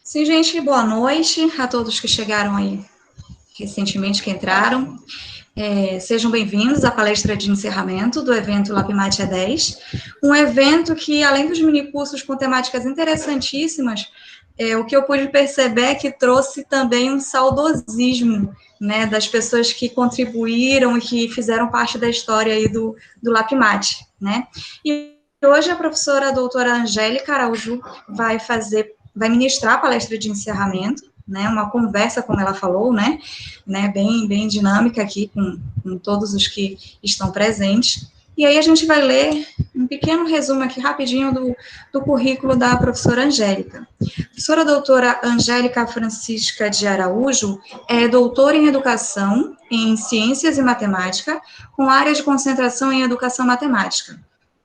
Sim, gente, boa noite a todos que chegaram aí recentemente, que entraram. Sejam bem-vindos à palestra de encerramento do evento LabMate E10, um evento que, além dos minicursos com temáticas interessantíssimas, o que eu pude perceber é que trouxe também um saudosismo, né, das pessoas que contribuíram e que fizeram parte da história aí do LabMate, né? E hoje a professora doutora Angélica Araújo vai ministrar a palestra de encerramento, né, uma conversa, como ela falou, né, bem dinâmica aqui com todos os que estão presentes. E aí a gente vai ler um pequeno resumo aqui rapidinho do currículo da professora Angélica. A professora doutora Angélica Francisca de Araújo é doutora em Educação, em Ciências e Matemática, com área de concentração em Educação Matemática,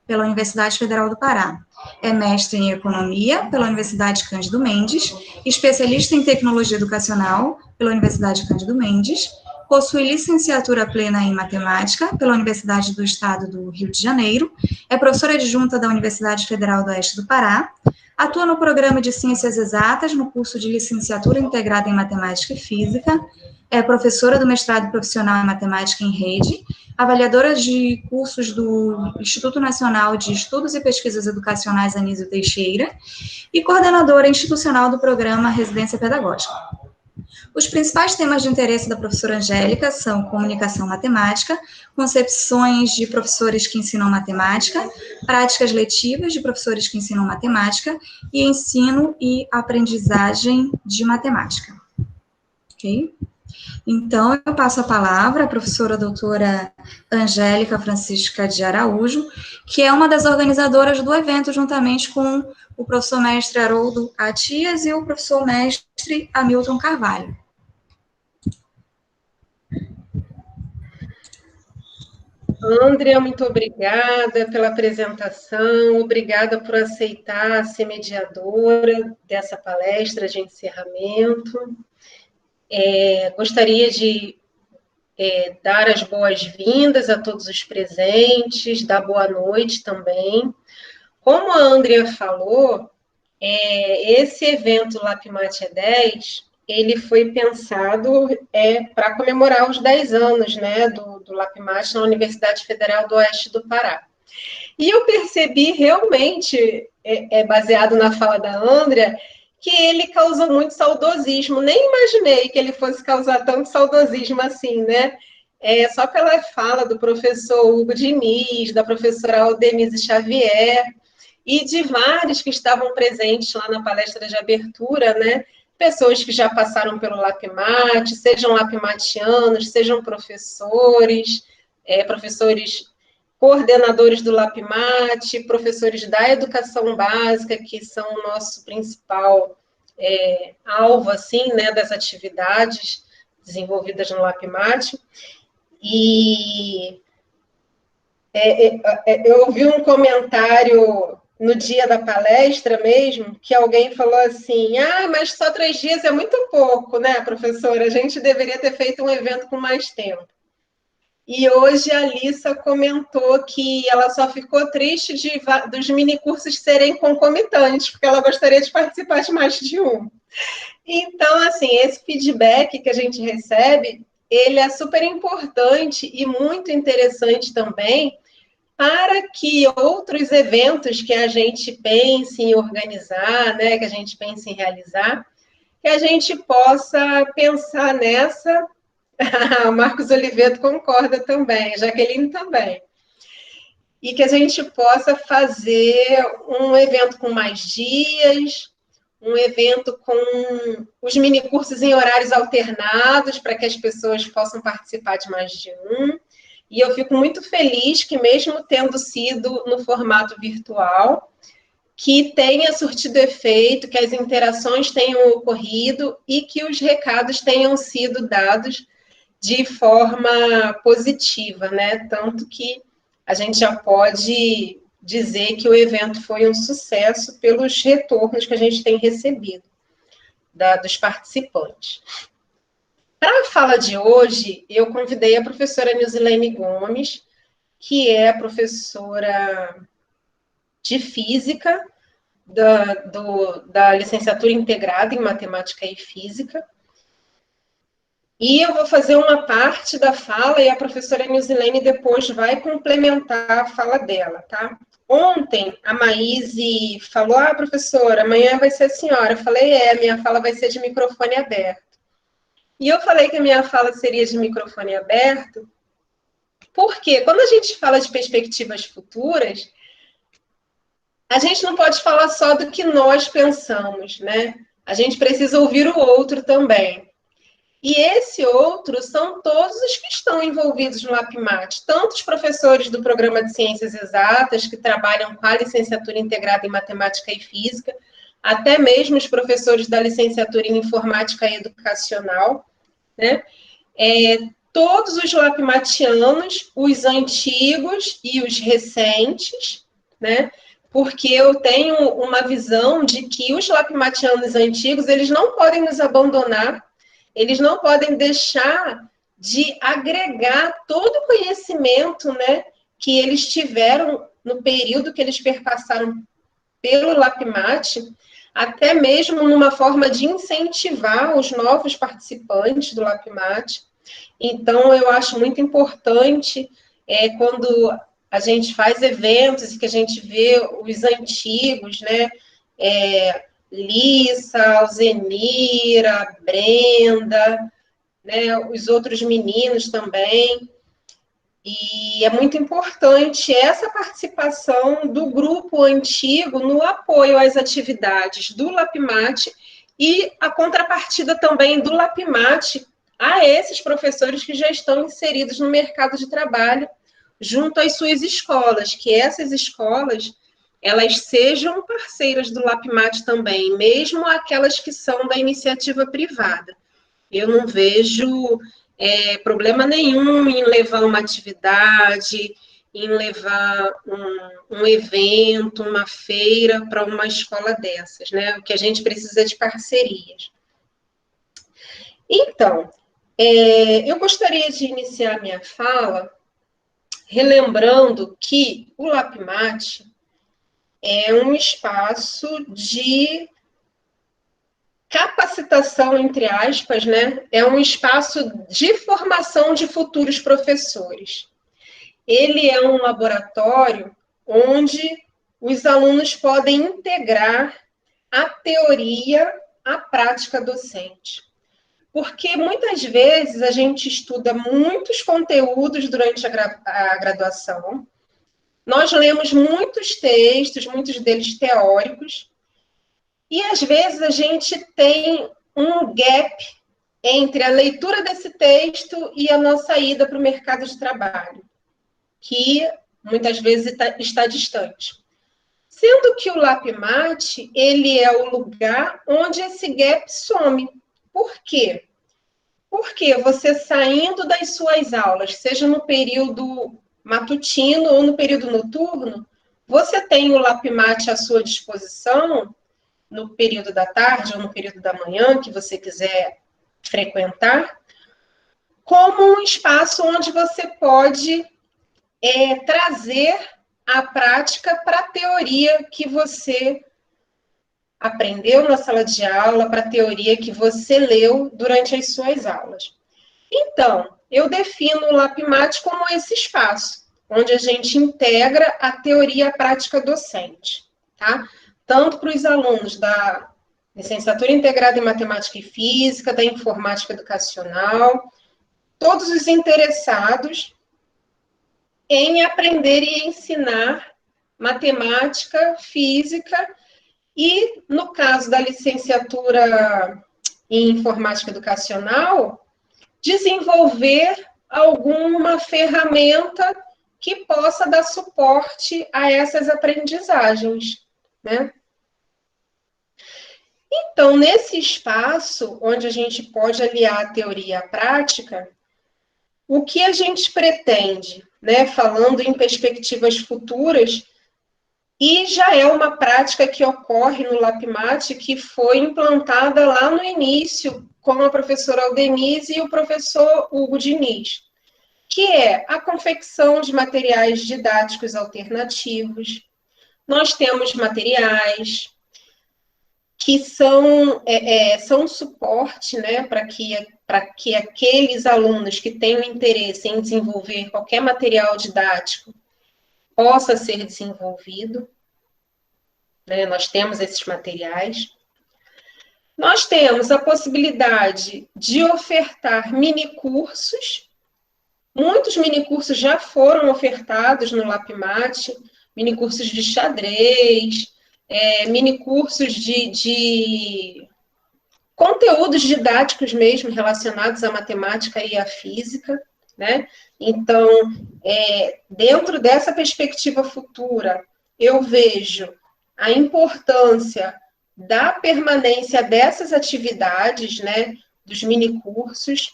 pela Universidade Federal do Pará. É mestre em Economia pela Universidade Cândido Mendes, especialista em Tecnologia Educacional pela Universidade Cândido Mendes, possui licenciatura plena em Matemática pela Universidade do Estado do Rio de Janeiro, é professora adjunta da Universidade Federal do Oeste do Pará, atua no programa de Ciências Exatas no curso de Licenciatura Integrada em Matemática e Física, é professora do mestrado profissional em Matemática em Rede, avaliadora de cursos do Instituto Nacional de Estudos e Pesquisas Educacionais Anísio Teixeira e coordenadora institucional do programa Residência Pedagógica. Os principais temas de interesse da professora Angélica são comunicação matemática, concepções de professores que ensinam matemática, práticas letivas de professores que ensinam matemática e ensino e aprendizagem de matemática. Ok? Então, eu passo a palavra à professora doutora Angélica Francisca de Araújo, que é uma das organizadoras do evento, juntamente com o professor mestre Haroldo Atias e o professor mestre Hamilton Carvalho. Andrea, muito obrigada pela apresentação, obrigada por aceitar ser mediadora dessa palestra de encerramento. Gostaria de dar as boas-vindas a todos os presentes, dar boa noite também. Como a Andrea falou, esse evento LabMate E10, ele foi pensado para comemorar os 10 anos, né, do LabMate na Universidade Federal do Oeste do Pará. E eu percebi realmente, baseado na fala da Andrea, que ele causou muito saudosismo. Nem imaginei que ele fosse causar tanto saudosismo assim, né? Só pela fala do professor Hugo Diniz, da professora Aldenise Xavier, e de vários que estavam presentes lá na palestra de abertura, né? Pessoas que já passaram pelo LabMate, sejam labmatianos, sejam professores, professores coordenadores do LabMate, professores da educação básica, que são o nosso principal alvo, assim, né, das atividades desenvolvidas no LabMate. E eu ouvi um comentário no dia da palestra mesmo, que alguém falou assim, mas só 3 dias é muito pouco, né, professora? A gente deveria ter feito um evento com mais tempo. E hoje a Alissa comentou que ela só ficou triste dos minicursos serem concomitantes, porque ela gostaria de participar de mais de um. Então, assim, esse feedback que a gente recebe, ele é super importante e muito interessante também para que outros eventos que a gente pense em organizar, né, que a gente pense em realizar, que a gente possa pensar nessa. O Marcos Oliveto concorda também, a Jaqueline também. E que a gente possa fazer um evento com mais dias, um evento com os minicursos em horários alternados, para que as pessoas possam participar de mais de um. E eu fico muito feliz que, mesmo tendo sido no formato virtual, que tenha surtido efeito, que as interações tenham ocorrido e que os recados tenham sido dados de forma positiva, né? Tanto que a gente já pode dizer que o evento foi um sucesso pelos retornos que a gente tem recebido dos participantes. Para a fala de hoje, eu convidei a professora Nilzilene Gomes, que é professora de Física, da licenciatura integrada em Matemática e Física. E eu vou fazer uma parte da fala e a professora Nilzilene depois vai complementar a fala dela, tá? Ontem, a Maíse falou, professora, amanhã vai ser a senhora. Eu falei, minha fala vai ser de microfone aberto. E eu falei que a minha fala seria de microfone aberto, porque quando a gente fala de perspectivas futuras, a gente não pode falar só do que nós pensamos, né? A gente precisa ouvir o outro também. E esse outro são todos os que estão envolvidos no LapMat, tanto os professores do programa de Ciências Exatas, que trabalham com a licenciatura integrada em Matemática e Física, até mesmo os professores da licenciatura em Informática Educacional, né? Todos os lapmatianos, os antigos e os recentes, né? Porque eu tenho uma visão de que os lapmatianos antigos, eles não podem nos abandonar, eles não podem deixar de agregar todo o conhecimento, né, que eles tiveram no período que eles perpassaram pelo LapMat, até mesmo numa forma de incentivar os novos participantes do LapMat. Então, eu acho muito importante quando a gente faz eventos e que a gente vê os antigos, né, Lissa, Alzenira, Brenda, né, os outros meninos também. E é muito importante essa participação do grupo antigo no apoio às atividades do LapMat e a contrapartida também do LapMat a esses professores que já estão inseridos no mercado de trabalho junto às suas escolas, que essas escolas elas sejam parceiras do LapMat também, mesmo aquelas que são da iniciativa privada. Eu não vejo problema nenhum em levar uma atividade, em levar um evento, uma feira para uma escola dessas, né? O que a gente precisa de parcerias. Então, eu gostaria de iniciar minha fala relembrando que o LapMat é um espaço de capacitação, entre aspas, né? É um espaço de formação de futuros professores. Ele é um laboratório onde os alunos podem integrar a teoria à prática docente. Porque muitas vezes a gente estuda muitos conteúdos durante a graduação, nós lemos muitos textos, muitos deles teóricos, e às vezes a gente tem um gap entre a leitura desse texto e a nossa ida para o mercado de trabalho, que muitas vezes está distante. Sendo que o LapMat, ele é o lugar onde esse gap some. Por quê? Porque você saindo das suas aulas, seja no período matutino ou no período noturno, você tem o LapMat à sua disposição no período da tarde ou no período da manhã, que você quiser frequentar, como um espaço onde você pode trazer a prática para a teoria que você aprendeu na sala de aula, para a teoria que você leu durante as suas aulas. Então, eu defino o LapMat como esse espaço, onde a gente integra a teoria à prática docente, tá? Tanto para os alunos da licenciatura integrada em Matemática e Física, da Informática Educacional, todos os interessados em aprender e ensinar matemática, física e, no caso da licenciatura em Informática Educacional, desenvolver alguma ferramenta que possa dar suporte a essas aprendizagens, né? Então, nesse espaço, onde a gente pode aliar a teoria à prática, o que a gente pretende, né, falando em perspectivas futuras, e já é uma prática que ocorre no LapMat, que foi implantada lá no início com a professora Aldenise e o professor Hugo Diniz, que é a confecção de materiais didáticos alternativos. Nós temos materiais que são suporte, né, para que aqueles alunos que tenham interesse em desenvolver qualquer material didático possa ser desenvolvido, né? Nós temos esses materiais. Nós temos a possibilidade de ofertar minicursos. Muitos minicursos já foram ofertados no LapMat, minicursos de xadrez, minicursos de conteúdos didáticos mesmo relacionados à matemática e à física, né? Então, dentro dessa perspectiva futura, eu vejo a importância da permanência dessas atividades, né, dos minicursos,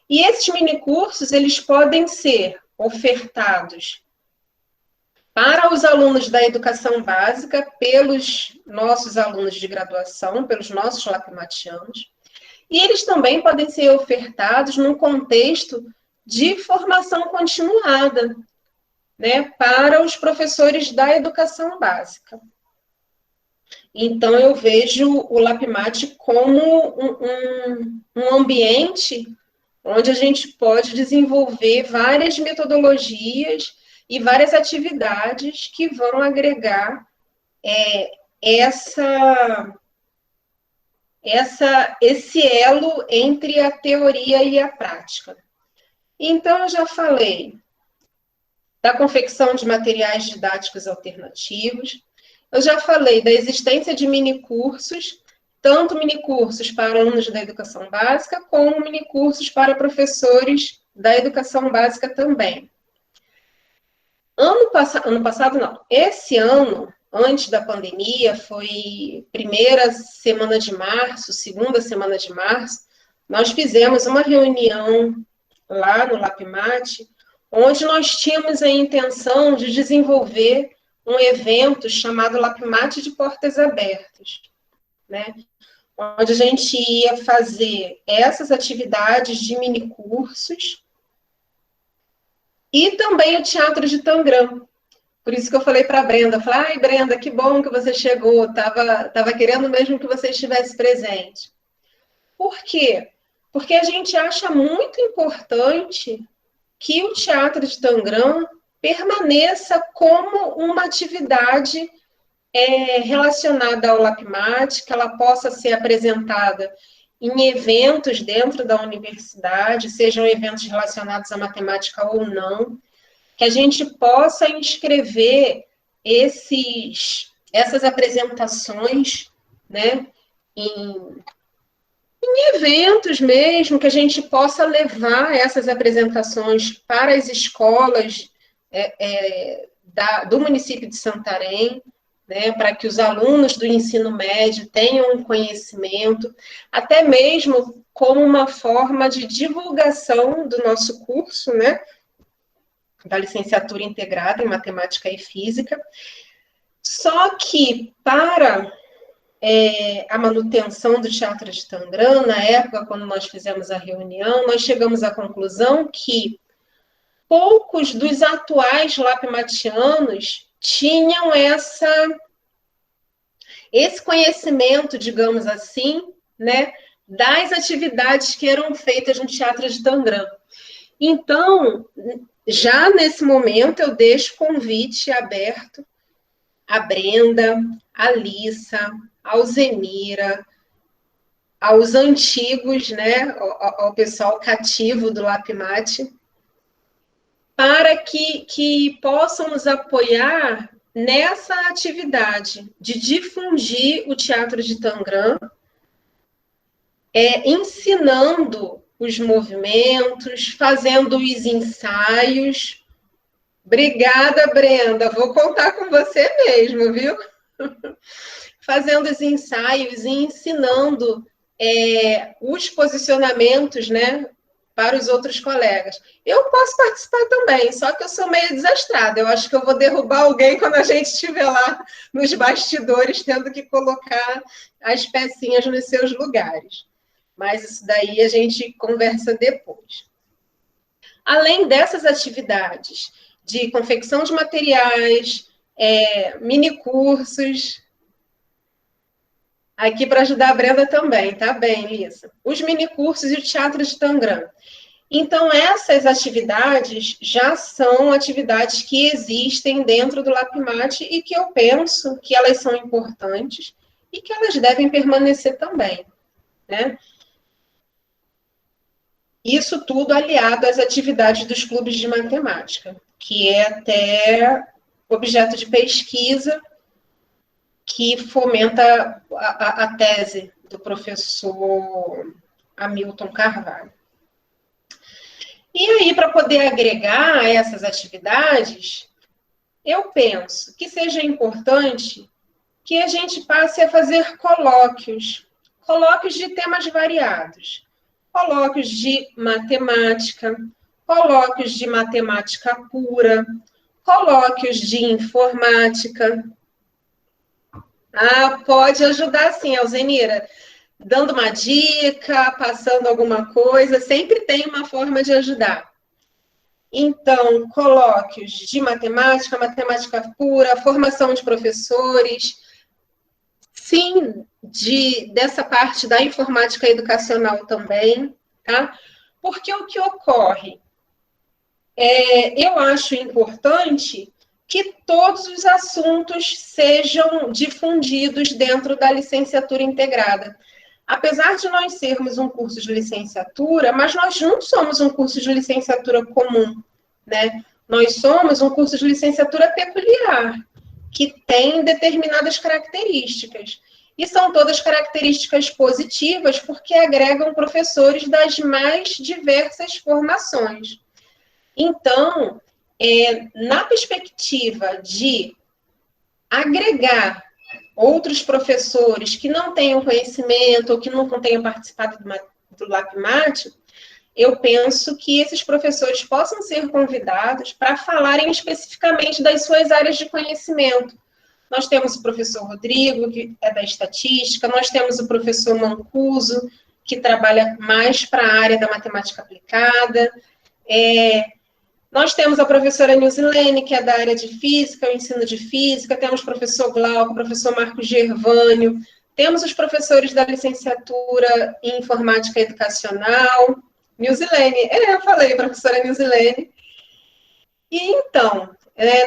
e esses minicursos, eles podem ser ofertados para os alunos da educação básica, pelos nossos alunos de graduação, pelos nossos lapmatianos, e eles também podem ser ofertados num contexto de formação continuada, né, para os professores da educação básica. Então, eu vejo o LapMat como um ambiente onde a gente pode desenvolver várias metodologias e várias atividades que vão agregar esse elo entre a teoria e a prática. Então, eu já falei da confecção de materiais didáticos alternativos, eu já falei da existência de minicursos, tanto minicursos para alunos da educação básica, como minicursos para professores da educação básica também. Ano passado não, esse ano, antes da pandemia, foi primeira semana de março, segunda semana de março, nós fizemos uma reunião lá no LapMat, onde nós tínhamos a intenção de desenvolver um evento chamado LapMat de Portas Abertas, né? Onde a gente ia fazer essas atividades de minicursos e também o Teatro de Tangram. Por isso que eu falei para a Brenda, ai, Brenda, que bom que você chegou, tava querendo mesmo que você estivesse presente. Por quê? Porque a gente acha muito importante que o Teatro de Tangram permaneça como uma atividade relacionada ao LapMat, que ela possa ser apresentada em eventos dentro da universidade, sejam eventos relacionados à matemática ou não, que a gente possa inscrever essas apresentações, né, em eventos mesmo, que a gente possa levar essas apresentações para as escolas do município de Santarém, né, para que os alunos do ensino médio tenham um conhecimento, até mesmo como uma forma de divulgação do nosso curso, né, da licenciatura integrada em matemática e física. Só que, para a manutenção do Teatro de Tangram, na época, quando nós fizemos a reunião, nós chegamos à conclusão que poucos dos atuais lapmatianos tinham esse conhecimento, digamos assim, né, das atividades que eram feitas no Teatro de Tangram. Então, já nesse momento, eu deixo o convite aberto à Brenda, à Lissa, ao Zemira, aos antigos, né, ao pessoal cativo do LapMat, para que possam nos apoiar nessa atividade de difundir o Teatro de Tangram, ensinando os movimentos, fazendo os ensaios. Obrigada, Brenda, vou contar com você mesmo, viu? Fazendo os ensaios e ensinando os posicionamentos, né, para os outros colegas. Eu posso participar também, só que eu sou meio desastrada. Eu acho que eu vou derrubar alguém quando a gente estiver lá nos bastidores, tendo que colocar as pecinhas nos seus lugares. Mas isso daí a gente conversa depois. Além dessas atividades de confecção de materiais, mini cursos, aqui para ajudar a Brenda também, tá bem, Lisa? Os mini cursos e o teatro de Tangram. Então, essas atividades já são atividades que existem dentro do LAPMAT e que eu penso que elas são importantes e que elas devem permanecer também, né? Isso tudo aliado às atividades dos clubes de matemática, que é até objeto de pesquisa que fomenta a tese do professor Hamilton Carvalho. E aí, para poder agregar essas atividades, eu penso que seja importante que a gente passe a fazer colóquios de temas variados. Colóquios de matemática pura, colóquios de informática. Ah, pode ajudar sim, Alzenira. Dando uma dica, passando alguma coisa, sempre tem uma forma de ajudar. Então, colóquios de matemática pura, formação de professores, sim, dessa parte da informática educacional também, tá? Porque o que ocorre? Eu acho importante que todos os assuntos sejam difundidos dentro da licenciatura integrada. Apesar de nós sermos um curso de licenciatura, mas nós não somos um curso de licenciatura comum, né? Nós somos um curso de licenciatura peculiar, que tem determinadas características. E são todas características positivas, porque agregam professores das mais diversas formações. Então, na perspectiva de agregar outros professores que não tenham conhecimento ou que não tenham participado do LAPMAT, eu penso que esses professores possam ser convidados para falarem especificamente das suas áreas de conhecimento. Nós temos o professor Rodrigo, que é da estatística, nós temos o professor Mancuso, que trabalha mais para a área da matemática aplicada, nós temos a professora Nilzilene, que é da área de física, o ensino de física, temos o professor Glauco, o professor Marcos Gervânio, temos os professores da licenciatura em informática educacional, Nilzilene, eu falei, professora Nilzilene. E então,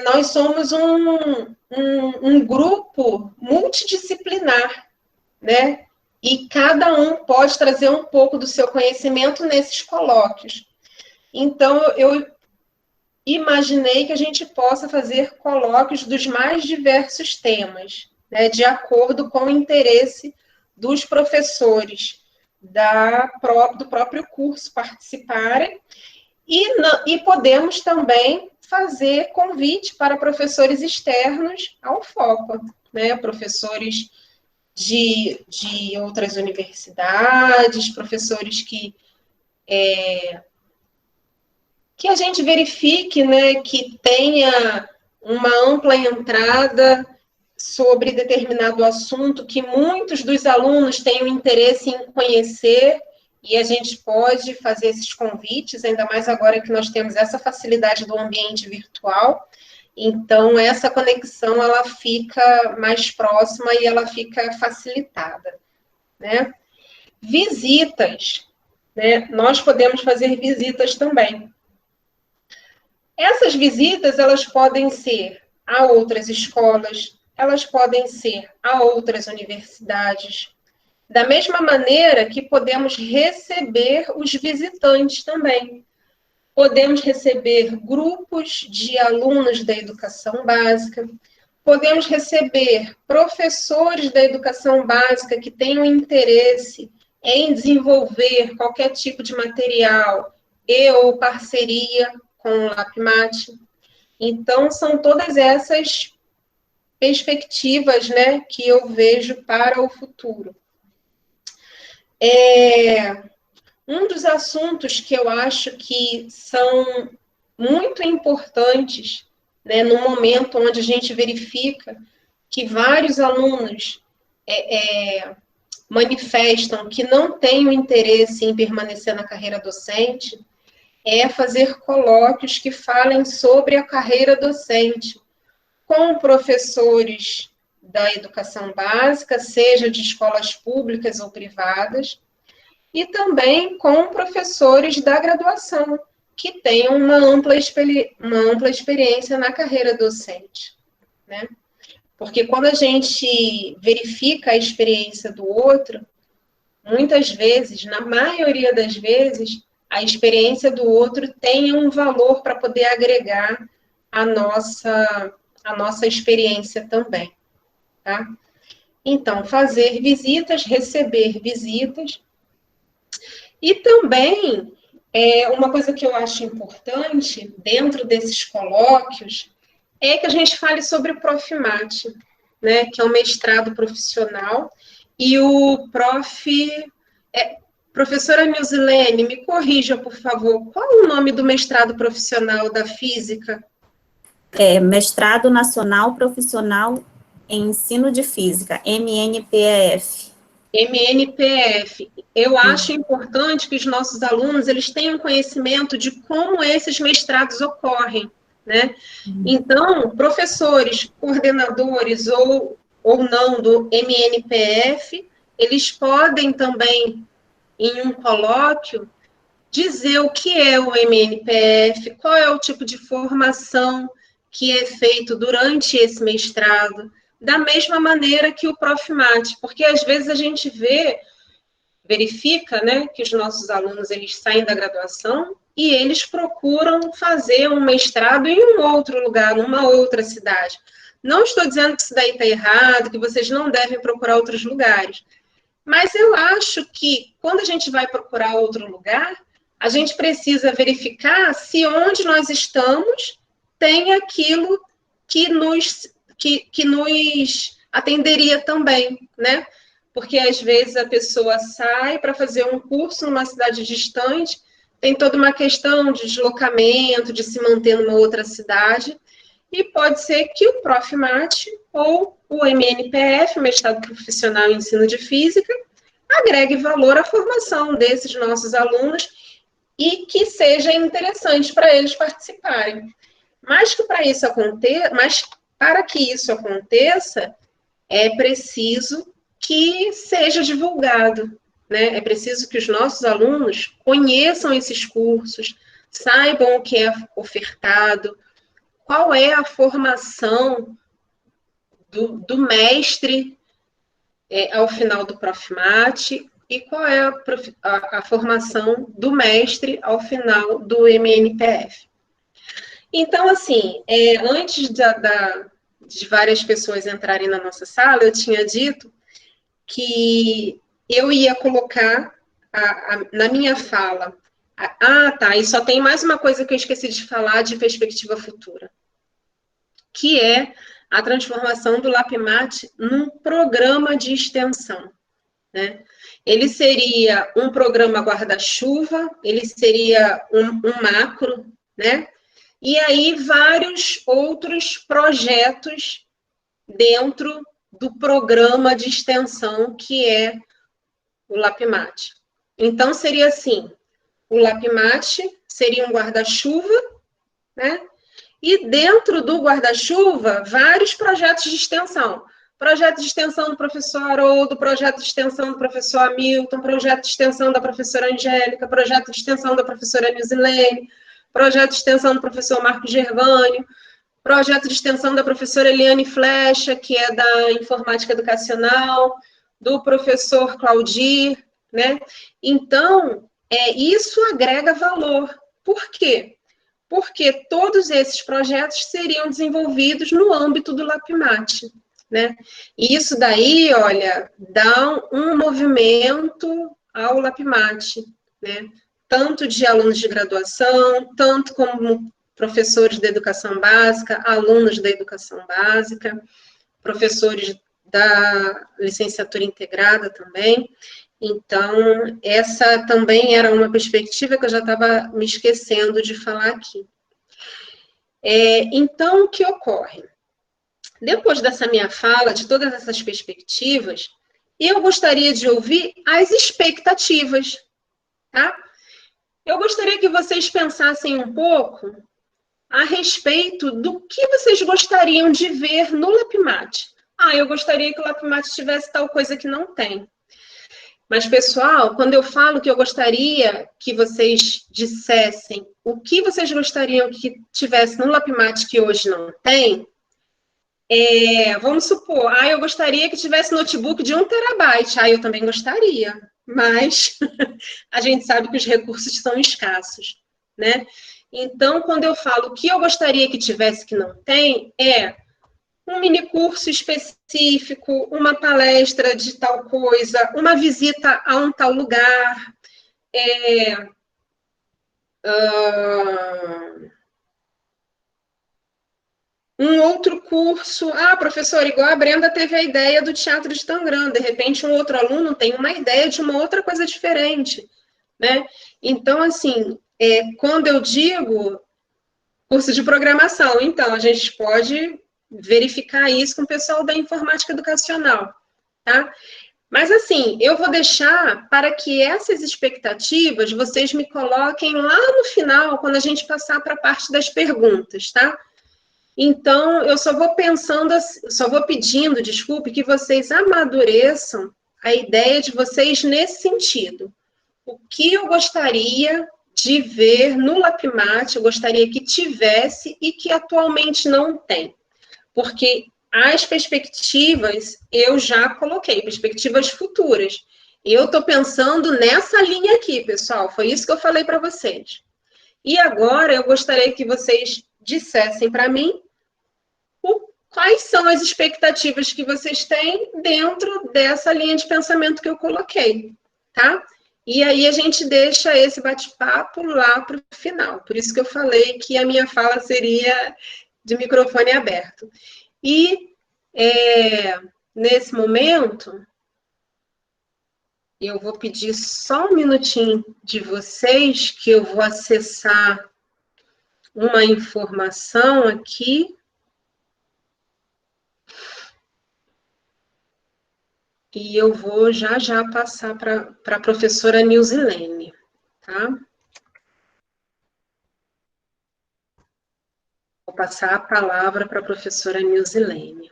nós somos um grupo multidisciplinar, né? E cada um pode trazer um pouco do seu conhecimento nesses colóquios. Então, eu imaginei que a gente possa fazer colóquios dos mais diversos temas, né, de acordo com o interesse dos professores do próprio curso participarem, e podemos também fazer convite para professores externos ao FOPA, né, professores de outras universidades, professores que a gente verifique, né, que tenha uma ampla entrada sobre determinado assunto que muitos dos alunos tenham interesse em conhecer, e a gente pode fazer esses convites, ainda mais agora que nós temos essa facilidade do ambiente virtual. Então, essa conexão, ela fica mais próxima e ela fica facilitada, né? Visitas, né? Nós podemos fazer visitas também. Essas visitas, elas podem ser a outras escolas, elas podem ser a outras universidades, da mesma maneira que podemos receber os visitantes também. Podemos receber grupos de alunos da educação básica, podemos receber professores da educação básica que tenham interesse em desenvolver qualquer tipo de material ou parceria com o LAPMAT. Então, são todas essas perspectivas, né, que eu vejo para o futuro. Um dos assuntos que eu acho que são muito importantes, né, no momento onde a gente verifica que vários alunos manifestam que não têm o interesse em permanecer na carreira docente, é fazer colóquios que falem sobre a carreira docente, com professores da educação básica, seja de escolas públicas ou privadas, e também com professores da graduação, que tenham uma ampla experiência na carreira docente, né? Porque quando a gente verifica a experiência do outro, muitas vezes, na maioria das vezes, a experiência do outro tem um valor para poder agregar a nossa experiência também, tá? Então, fazer visitas, receber visitas, e também, uma coisa que eu acho importante, dentro desses colóquios, é que a gente fale sobre o Profimate, né, que é o mestrado profissional, e o professora Nilzilene, me corrija, por favor, qual é o nome do mestrado profissional da física? Mestrado Nacional Profissional em Ensino de Física, MNPF. MNPF. Eu acho importante que os nossos alunos eles tenham conhecimento de como esses mestrados ocorrem, né? Então, professores, coordenadores ou não do MNPF, eles podem também, em um colóquio, dizer o que é o MNPF, qual é o tipo de formação que é feito durante esse mestrado, da mesma maneira que o Profimate, porque às vezes a gente verifica, né, que os nossos alunos eles saem da graduação e eles procuram fazer um mestrado em um outro lugar, numa outra cidade. Não estou dizendo que isso daí está errado, que vocês não devem procurar outros lugares, mas eu acho que quando a gente vai procurar outro lugar, a gente precisa verificar se onde nós estamos tem aquilo que nos atenderia também, né? Porque às vezes a pessoa sai para fazer um curso numa cidade distante, tem toda uma questão de deslocamento, de se manter numa outra cidade, e pode ser que o Profimate ou o MNPF, o Mestrado Profissional em Ensino de Física, agregue valor à formação desses nossos alunos e que seja interessante para eles participarem. Mas para que isso aconteça, é preciso que seja divulgado, né? É preciso que os nossos alunos conheçam esses cursos, saibam o que é ofertado, qual é a formação do mestre ao final do Profimate e qual é a formação do mestre ao final do MNPF. Então, assim, antes de várias pessoas entrarem na nossa sala, eu tinha dito que eu ia colocar na minha fala. Tá, e só tem mais uma coisa que eu esqueci de falar de perspectiva futura, que é a transformação do LapMat num programa de extensão, né? Ele seria um programa guarda-chuva, ele seria um macro, né? E aí vários outros projetos dentro do programa de extensão que é o LapMat. Então, seria assim, o LapMat seria um guarda-chuva, né? E dentro do guarda-chuva, vários projetos de extensão. Projeto de extensão do professor Haroldo, projeto de extensão do professor Hamilton, projeto de extensão da professora Angélica, projeto de extensão da professora Nilzilene, projeto de extensão do professor Marco Gervânio, projeto de extensão da professora Eliane Flecha, que é da Informática Educacional, do professor Claudir, né? Então, isso agrega valor. Por quê? Porque todos esses projetos seriam desenvolvidos no âmbito do LapMat, né? E isso daí, olha, dá um movimento ao LapMat, né? Tanto de alunos de graduação, tanto como professores da educação básica, alunos da educação básica, professores da licenciatura integrada também. Então, essa também era uma perspectiva que eu já estava me esquecendo de falar aqui. Então, o que ocorre? Depois dessa minha fala, de todas essas perspectivas, eu gostaria de ouvir as expectativas, tá? eu gostaria que vocês pensassem um pouco a respeito do que vocês gostariam de ver no LabMat. Eu gostaria que o LabMat tivesse tal coisa que não tem. Mas, pessoal, quando eu falo que eu gostaria que vocês dissessem o que vocês gostariam que tivesse no LabMat que hoje não tem, vamos supor, eu gostaria que tivesse notebook de 1 terabyte. Eu também gostaria, mas a gente sabe que os recursos são escassos, né? Então, quando eu falo o que eu gostaria que tivesse que não tem, um mini curso específico, uma palestra de tal coisa, uma visita a um tal lugar, um outro curso. Professor, igual a Brenda teve a ideia do teatro de Tangram, de repente um outro aluno tem uma ideia de uma outra coisa diferente, né? Então, assim, quando eu digo curso de programação, então, a gente pode verificar isso com o pessoal da informática educacional, tá? Mas, assim, eu vou deixar para que essas expectativas vocês me coloquem lá no final, quando a gente passar para a parte das perguntas, tá? Então, eu só vou pedindo, desculpe, que vocês amadureçam a ideia de vocês nesse sentido. O que eu gostaria de ver no LabMat, eu gostaria que tivesse e que atualmente não tem. Porque as perspectivas eu já coloquei, perspectivas futuras. E eu estou pensando nessa linha aqui, pessoal. Foi isso que eu falei para vocês. E agora eu gostaria que vocês dissessem para mim quais são as expectativas que vocês têm dentro dessa linha de pensamento que eu coloquei, tá? E aí a gente deixa esse bate-papo lá para o final. Por isso que eu falei que a minha fala seria de microfone aberto. E nesse momento, eu vou pedir só um minutinho de vocês, que eu vou acessar uma informação aqui. E eu vou já passar para a professora Nilzilene, tá? Vou passar a palavra para a professora Nilzilene.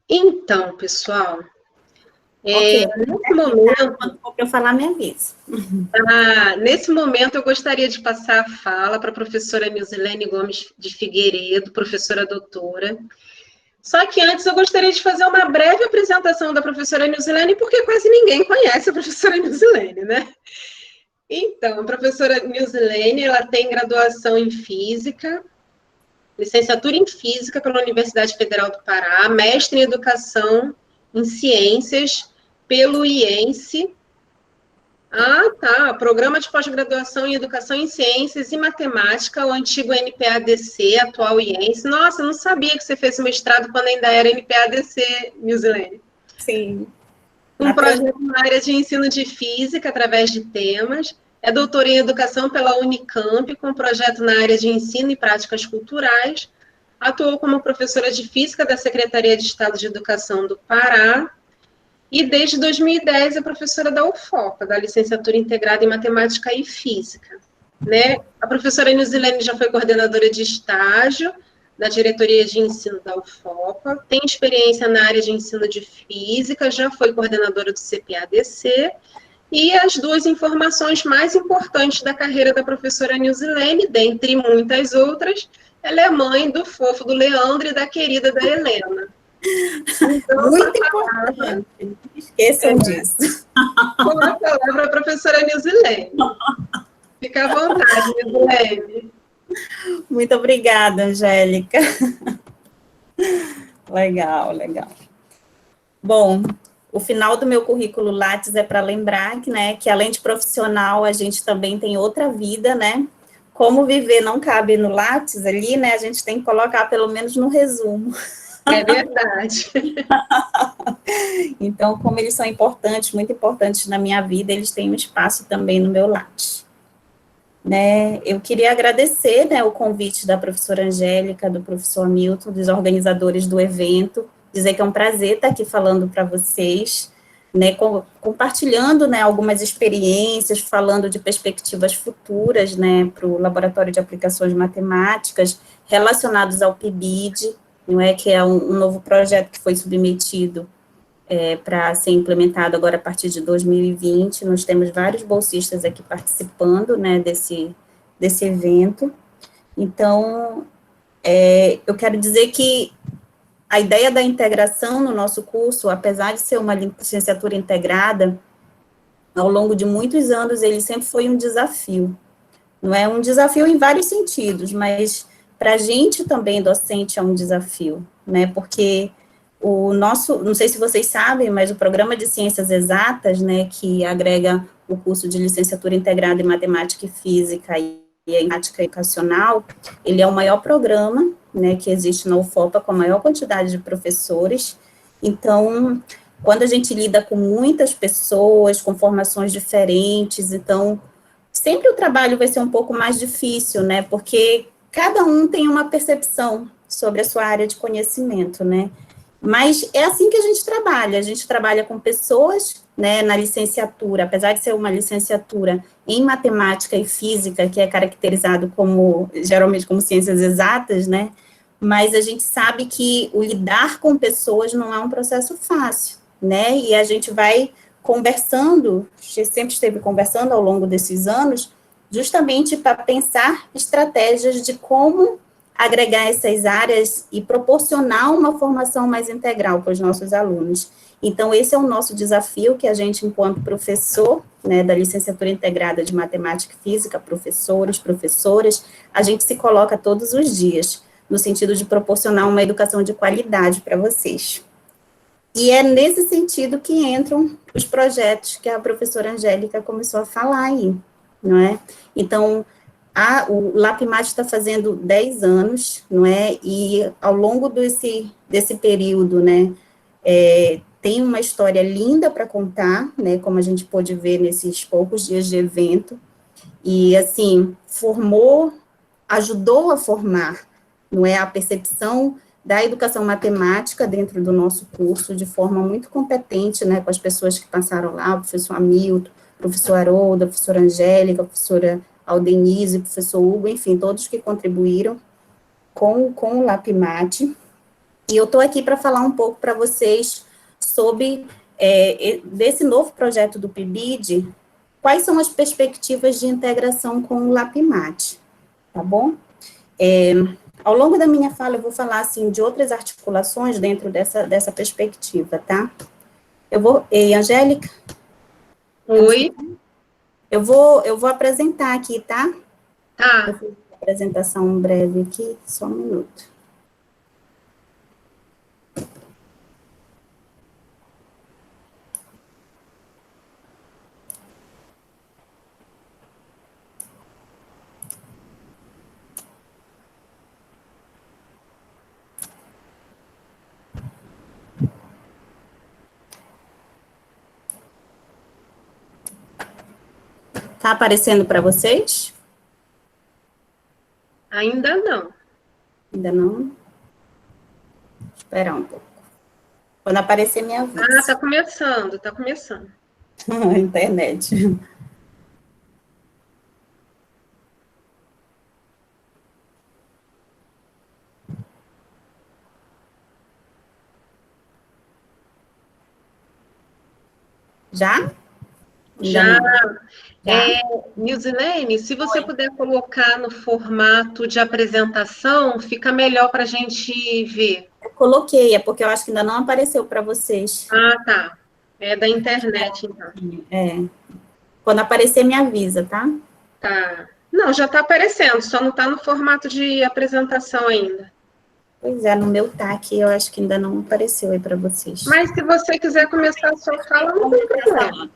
Então, pessoal, nesse momento... Quando for para eu falar, me avisa. Nesse momento, eu gostaria de passar a fala para a professora Nilzilene Gomes de Figueiredo, professora doutora. Só que antes eu gostaria de fazer uma breve apresentação da professora Nilzilene, porque quase ninguém conhece a professora Nilzilene, né? Então, a professora Nilzilene, ela tem graduação em Física, licenciatura em Física pela Universidade Federal do Pará, mestre em Educação em Ciências pelo IENSE. Programa de pós-graduação em Educação em Ciências e Matemática, o antigo NPADC, atual IENSE. Nossa, eu não sabia que você fez mestrado quando ainda era NPADC, Nilzilene. Sim. Um projeto na área de ensino de física, através de temas. É doutora em Educação pela Unicamp, com projeto na área de ensino e práticas culturais. Atuou como professora de Física da Secretaria de Estado de Educação do Pará. E desde 2010 é professora da UFOPA, da Licenciatura Integrada em Matemática e Física, né? A professora Nilzilene já foi coordenadora de estágio da Diretoria de Ensino da UFOPA, tem experiência na área de ensino de Física, já foi coordenadora do CPADC, e as duas informações mais importantes da carreira da professora Nilzilene, dentre muitas outras, ela é mãe do fofo do Leandro e da querida da Helena. Então, muito importante. Esqueçam disso. Com a palavra a professora Nilzilene. Fica à vontade, Nilzilene. Muito obrigada, Angélica. Legal. Bom, o final do meu currículo Lattes é para lembrar que, né, que além de profissional, a gente também tem outra vida, né? Como viver não cabe no Lattes ali, né? A gente tem que colocar pelo menos no resumo. É verdade. Então, como eles são importantes, muito importantes na minha vida, eles têm um espaço também no meu Lattes. Né, eu queria agradecer, né, o convite da professora Angélica, do professor Milton, dos organizadores do evento, dizer que é um prazer estar aqui falando para vocês, né, compartilhando, né, algumas experiências, falando de perspectivas futuras, né, para o Laboratório de Aplicações Matemáticas, relacionados ao PIBID, não é, que é um novo projeto que foi submetido para ser implementado agora a partir de 2020, nós temos vários bolsistas aqui participando, né, desse evento. Então, eu quero dizer que a ideia da integração no nosso curso, apesar de ser uma licenciatura integrada, ao longo de muitos anos, ele sempre foi um desafio. Não é um desafio em vários sentidos, mas para a gente também, docente, é um desafio, né, porque o nosso, não sei se vocês sabem, mas o programa de Ciências Exatas, né, que agrega o curso de licenciatura integrada em Matemática e Física e em Prática Educacional, ele é o maior programa, né, que existe na UFOPA, com a maior quantidade de professores. Então, quando a gente lida com muitas pessoas, com formações diferentes, então, sempre o trabalho vai ser um pouco mais difícil, né, porque cada um tem uma percepção sobre a sua área de conhecimento, né. Mas é assim que a gente trabalha com pessoas, né, na licenciatura, apesar de ser uma licenciatura em matemática e física, que é caracterizado como, geralmente, como ciências exatas, né, mas a gente sabe que o lidar com pessoas não é um processo fácil, né, e a gente vai conversando, sempre esteve conversando ao longo desses anos, justamente para pensar estratégias de como agregar essas áreas e proporcionar uma formação mais integral para os nossos alunos. Então, esse é o nosso desafio que a gente, enquanto professor, né, da licenciatura integrada de Matemática e Física, professores, professoras, a gente se coloca todos os dias, no sentido de proporcionar uma educação de qualidade para vocês. E é nesse sentido que entram os projetos que a professora Angélica começou a falar aí, não é? Então, o LAPMAT está fazendo 10 anos, não é? E ao longo desse período, né, tem uma história linda para contar, né, como a gente pôde ver nesses poucos dias de evento, e, assim, ajudou a formar, não é, a percepção da educação matemática dentro do nosso curso, de forma muito competente, né, com as pessoas que passaram lá, o professor Hamilton, o professor Haroldo, a professora Angélica, a professora Aldenise, o professor Hugo, enfim, todos que contribuíram com o LAPMAT. E eu estou aqui para falar um pouco para vocês sobre desse novo projeto do PIBID, quais são as perspectivas de integração com o LAPMAT, tá bom? Ao longo da minha fala, eu vou falar, assim, de outras articulações dentro dessa perspectiva, tá? Ei, Angélica? Oi. Eu vou apresentar aqui, tá? Tá. Eu fiz uma apresentação breve aqui, só um minuto. Tá aparecendo para vocês? Ainda não. Ainda não? Esperar um pouco. Quando aparecer, me avisa. Ah, tá começando, tá começando. A internet. Já? Já. Já? Nilzilene, se você puder colocar no formato de apresentação, fica melhor para a gente ver. Eu coloquei, é porque eu acho que ainda não apareceu para vocês. Ah, tá. É da internet, então. Quando aparecer, me avisa, tá? Tá. Não, já está aparecendo, só não está no formato de apresentação ainda. Pois é, no meu tá aqui, eu acho que ainda não apareceu aí para vocês. Mas se você quiser começar a sua fala, não tem problema.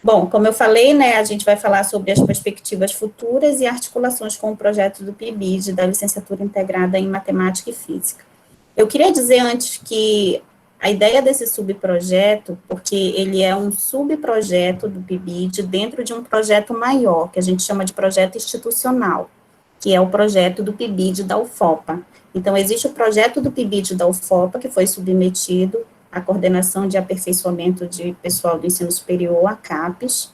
Bom, como eu falei, né, a gente vai falar sobre as perspectivas futuras e articulações com o projeto do PIBID, da licenciatura integrada em Matemática e Física. Eu queria dizer antes que a ideia desse subprojeto, porque ele é um subprojeto do PIBID dentro de um projeto maior, que a gente chama de projeto institucional, que é o projeto do PIBID da UFOPA. Então, existe o projeto do PIBID da UFOPA, que foi submetido a Coordenação de Aperfeiçoamento de Pessoal do Ensino Superior, a CAPES,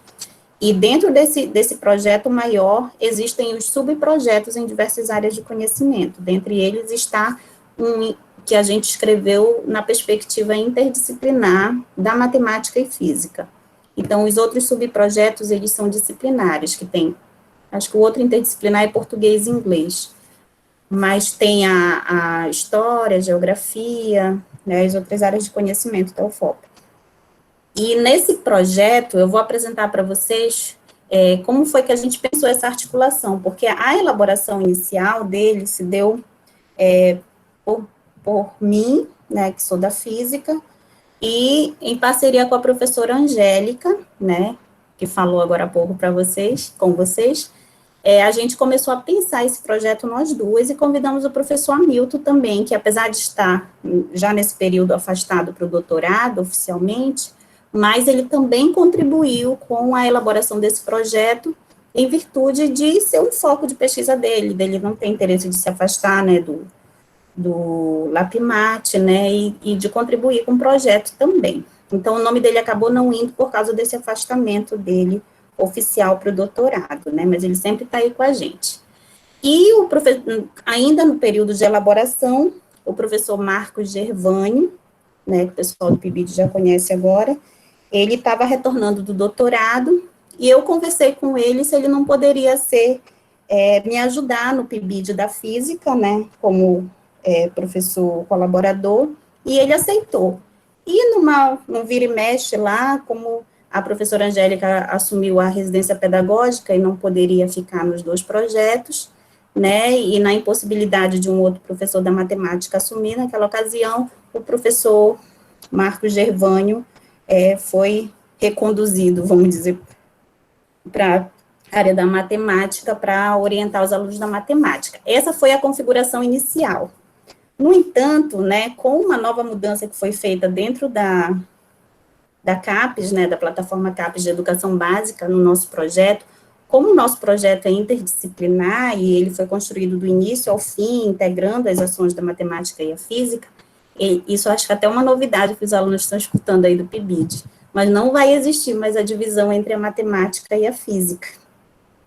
e dentro desse projeto maior, existem os subprojetos em diversas áreas de conhecimento. Dentre eles está um que a gente escreveu na perspectiva interdisciplinar da matemática e física. Então, os outros subprojetos, eles são disciplinares, que tem, acho que o outro interdisciplinar é português e inglês, mas tem a história, a geografia, né, as outras áreas de conhecimento da UFOP. E nesse projeto, eu vou apresentar para vocês como foi que a gente pensou essa articulação, porque a elaboração inicial dele se deu por mim, né, que sou da física, e em parceria com a professora Angélica, né, que falou agora há pouco para vocês, com vocês, a gente começou a pensar esse projeto nós duas e convidamos o professor Hamilton também, que apesar de estar já nesse período afastado para o doutorado, oficialmente, mas ele também contribuiu com a elaboração desse projeto em virtude de ser um foco de pesquisa dele não ter interesse de se afastar, né, do LAPMAT, né, e de contribuir com o projeto também. Então, o nome dele acabou não indo por causa desse afastamento dele oficial para o doutorado, né, mas ele sempre está aí com a gente. E ainda no período de elaboração, o professor Marcos Gervânio, né, que o pessoal do PIBID já conhece agora, ele estava retornando do doutorado, e eu conversei com ele se ele não poderia me ajudar no PIBID da física, né, como professor colaborador, e ele aceitou. E no vira e mexe lá, como a professora Angélica assumiu a residência pedagógica e não poderia ficar nos dois projetos, né, e na impossibilidade de um outro professor da matemática assumir, naquela ocasião, o professor Marcos Gervânio foi reconduzido, vamos dizer, para a área da matemática, para orientar os alunos da matemática. Essa foi a configuração inicial. No entanto, né, com uma nova mudança que foi feita dentro da CAPES, né, da plataforma CAPES de Educação Básica, no nosso projeto, como o nosso projeto é interdisciplinar e ele foi construído do início ao fim, integrando as ações da matemática e a física, e isso acho que até é uma novidade que os alunos estão escutando aí do PIBID, mas não vai existir mais a divisão entre a matemática e a física,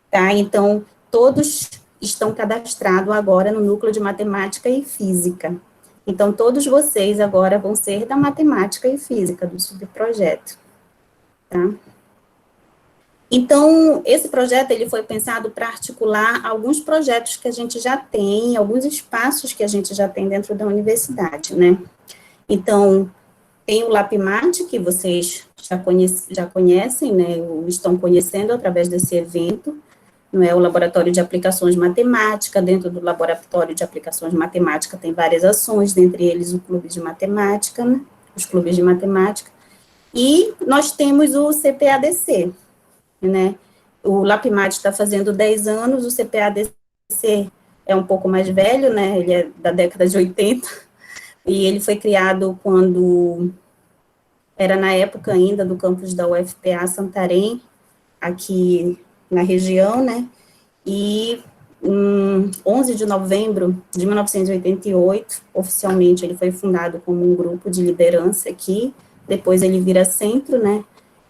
tá? Então, todos estão cadastrados agora no núcleo de matemática e física. Então, todos vocês agora vão ser da matemática e física, do subprojeto, tá? Então, esse projeto, ele foi pensado para articular alguns projetos que a gente já tem, alguns espaços que a gente já tem dentro da universidade, né? Então, tem o LAPMAT, que vocês já conhecem, né, ou estão conhecendo através desse evento, não é, o Laboratório de Aplicações Matemática. Dentro do Laboratório de Aplicações Matemática tem várias ações, dentre eles o Clube de Matemática, né, os clubes de matemática, e nós temos o CPADC, né, o LAPMAT está fazendo 10 anos, o CPADC é um pouco mais velho, né, ele é da década de 80, e ele foi criado quando era na época ainda do campus da UFPA Santarém, aqui na região, né, e em 11 de novembro de 1988, oficialmente ele foi fundado como um grupo de liderança aqui, depois ele vira centro, né,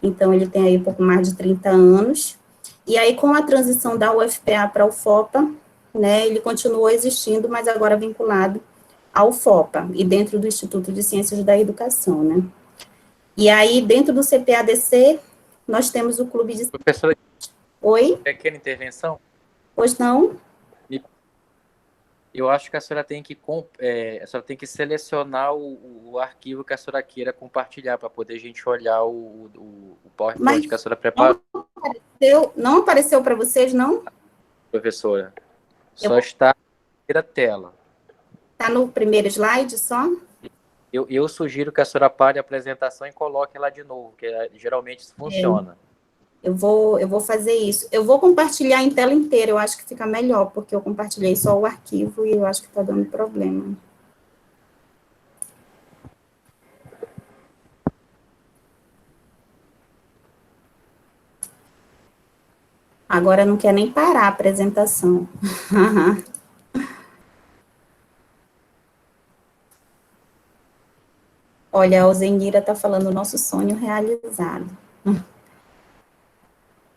então ele tem aí um pouco mais de 30 anos, e aí com a transição da UFPA para a UFOPA, né, ele continuou existindo, mas agora vinculado ao UFOPA, e dentro do Instituto de Ciências da Educação, né. E aí, dentro do CPADC, nós temos o clube de... Professora, Oi? pequena intervenção? Pois não? Eu acho que a senhora tem que selecionar o arquivo que a senhora queira compartilhar, para poder a gente olhar o PowerPoint que a senhora preparou. Não apareceu para vocês, não? Professora, só está na primeira tela. Está no primeiro slide só? Eu sugiro que a senhora pare a apresentação e coloque lá de novo, que geralmente isso funciona. Eu vou fazer isso. Eu vou compartilhar em tela inteira, eu acho que fica melhor, porque eu compartilhei só o arquivo e eu acho que está dando problema. Agora não quer nem parar a apresentação. Olha, a Alzenira está falando nosso sonho realizado.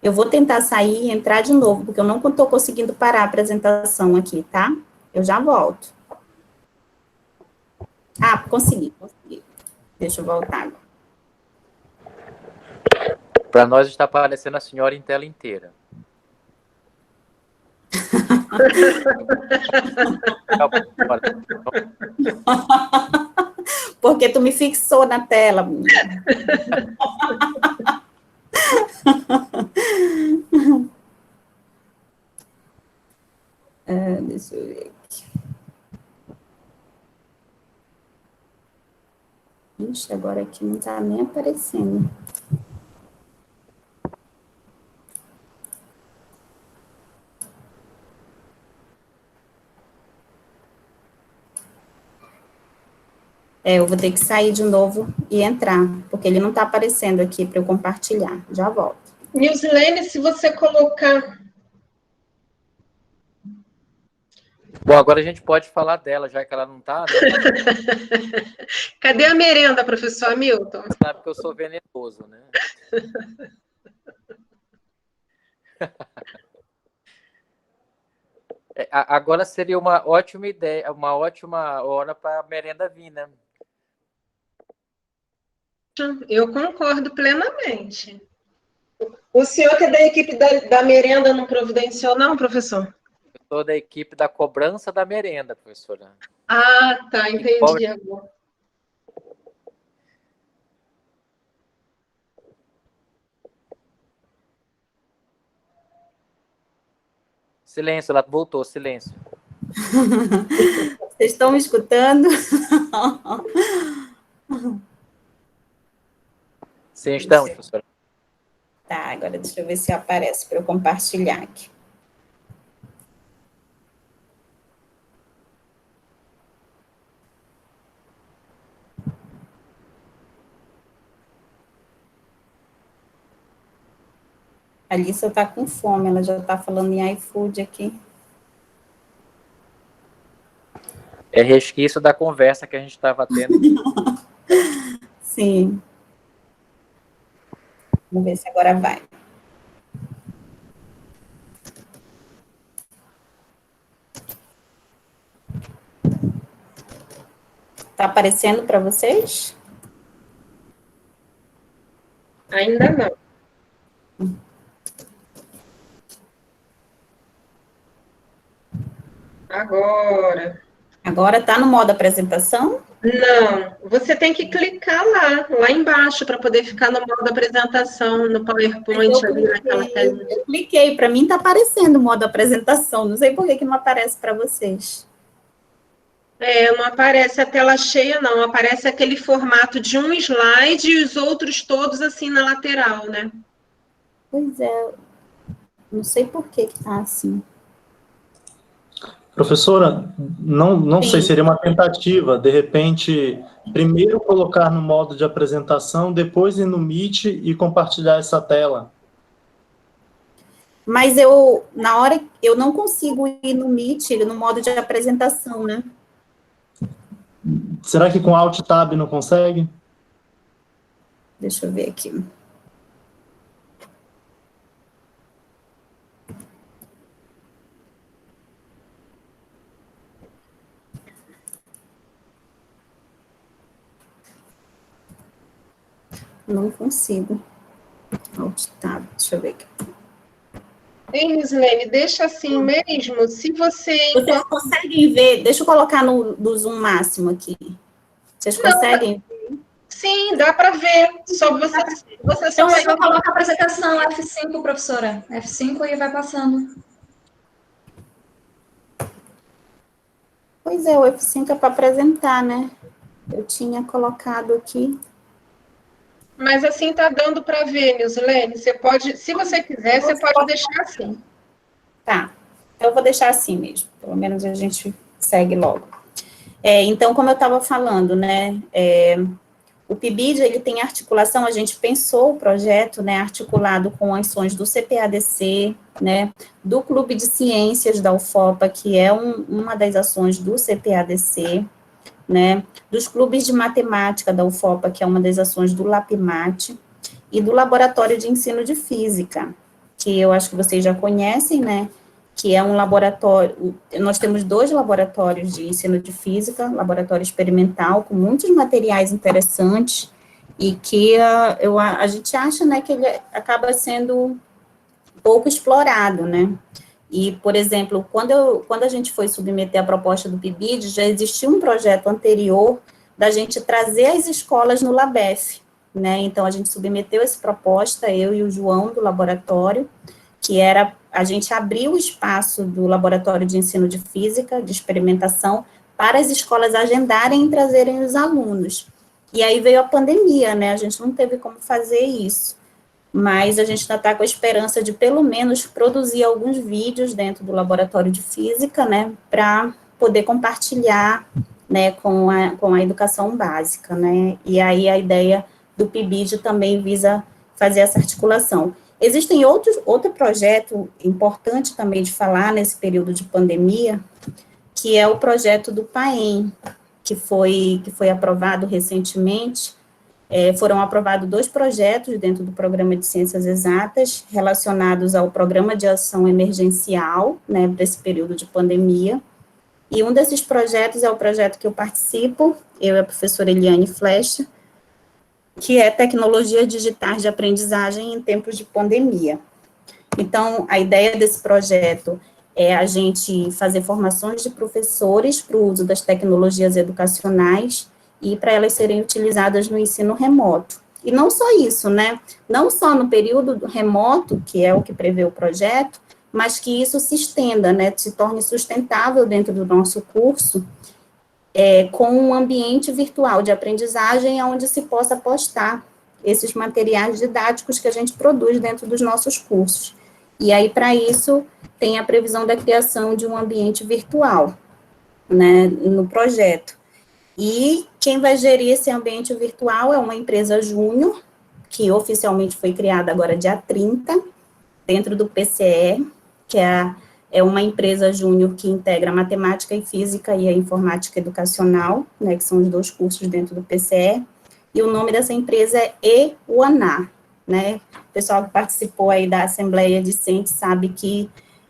Eu vou tentar sair e entrar de novo, porque eu não estou conseguindo parar a apresentação aqui, tá? Eu já volto. Ah, consegui. Deixa eu voltar agora. Para nós está aparecendo a senhora em tela inteira. Porque tu me fixou na tela, menina. Deixa eu ver aqui. Ixi, agora aqui não está nem aparecendo. Eu vou ter que sair de novo e entrar, porque ele não está aparecendo aqui para eu compartilhar. Já volto. Nilzilene, se você colocar... Bom, agora a gente pode falar dela, já que ela não está, né? Cadê a merenda, professor Hamilton? Você sabe que eu sou venenoso, né? Agora seria uma ótima ideia, uma ótima hora para a merenda vir, né? Eu concordo plenamente. O senhor que é da equipe da merenda não providenciou, não, professor? Eu sou da equipe da cobrança da merenda, professora. Ah, tá, entendi agora. Silêncio, ela voltou, silêncio. Vocês estão me escutando? Sim, estamos, professora. Tá, agora deixa eu ver se aparece para eu compartilhar aqui. A Alissa está com fome, ela já está falando em iFood aqui. É resquício da conversa que a gente estava tendo. Sim. Vamos ver se agora vai. Está aparecendo para vocês? Ainda não. Agora. Agora está no modo apresentação? Não, você tem que clicar lá embaixo, para poder ficar no modo apresentação, no PowerPoint. Eu cliquei, para mim está aparecendo o modo apresentação, não sei por que não aparece para vocês. Não aparece a tela cheia, não, aparece aquele formato de um slide e os outros todos assim na lateral, né? Pois é, não sei por que está assim. Professora, não sei, seria uma tentativa, de repente, primeiro colocar no modo de apresentação, depois ir no Meet e compartilhar essa tela. Mas na hora, eu não consigo ir no Meet, no modo de apresentação, né? Será que com Alt Tab não consegue? Deixa eu ver aqui. Não consigo. Alt Tab, deixa eu ver aqui. Ei, Nilzilene, deixa assim mesmo, se você... Vocês conseguem ver, deixa eu colocar no zoom máximo aqui. Vocês conseguem ver? Sim, dá para ver, só você Então, eu só coloco a apresentação F5, professora. F5 e vai passando. Pois é, o F5 é para apresentar, né? Eu tinha colocado aqui. Mas assim tá dando para ver, Nilzilene. Você pode, se você quiser, você pode deixar assim. Tá, eu vou deixar assim mesmo. Pelo menos a gente segue logo. Então, como eu estava falando, né? O PIBID, ele tem articulação, a gente pensou o projeto, né, articulado com ações do CPADC, né, do Clube de Ciências da UFOPA, que é uma das ações do CPADC, né, dos clubes de matemática da UFOPA, que é uma das ações do LAPMAT, e do Laboratório de Ensino de Física, que eu acho que vocês já conhecem, né, que é um laboratório, nós temos 2 laboratórios de ensino de física, laboratório experimental, com muitos materiais interessantes, e que a gente acha, né, que ele acaba sendo pouco explorado, né. E, por exemplo, quando a gente foi submeter a proposta do PIBID, já existia um projeto anterior da gente trazer as escolas no LABEF, né, então a gente submeteu essa proposta, eu e o João, do laboratório, que era a gente abrir o espaço do Laboratório de Ensino de Física, de experimentação, para as escolas agendarem e trazerem os alunos. E aí veio a pandemia, né, a gente não teve como fazer isso, mas a gente ainda está com a esperança de, pelo menos, produzir alguns vídeos dentro do Laboratório de Física, né, para poder compartilhar, né, com a educação básica, né, e aí a ideia do PIBID também visa fazer essa articulação. Existem outro projeto importante também de falar nesse período de pandemia, que é o projeto do PAEM, que foi aprovado recentemente. Foram aprovados 2 projetos dentro do Programa de Ciências Exatas, relacionados ao Programa de Ação Emergencial, né, para esse período de pandemia, e um desses projetos é o projeto que eu participo, eu e a professora Eliane Flecha, que é Tecnologias Digitais de Aprendizagem em Tempos de Pandemia. Então, a ideia desse projeto é a gente fazer formações de professores para o uso das tecnologias educacionais e para elas serem utilizadas no ensino remoto. E não só isso, né? Não só no período remoto, que é o que prevê o projeto, mas que isso se estenda, né? Se torne sustentável dentro do nosso curso, com um ambiente virtual de aprendizagem onde se possa postar esses materiais didáticos que a gente produz dentro dos nossos cursos. E aí, para isso, tem a previsão da criação de um ambiente virtual, né, no projeto. E quem vai gerir esse ambiente virtual é uma empresa júnior, que oficialmente foi criada agora dia 30, dentro do PCE, que é uma empresa júnior que integra a matemática e física e a informática educacional, né, que são os 2 cursos dentro do PCE, e o nome dessa empresa é EUANA, né, o pessoal que participou aí da Assembleia Discente sabe que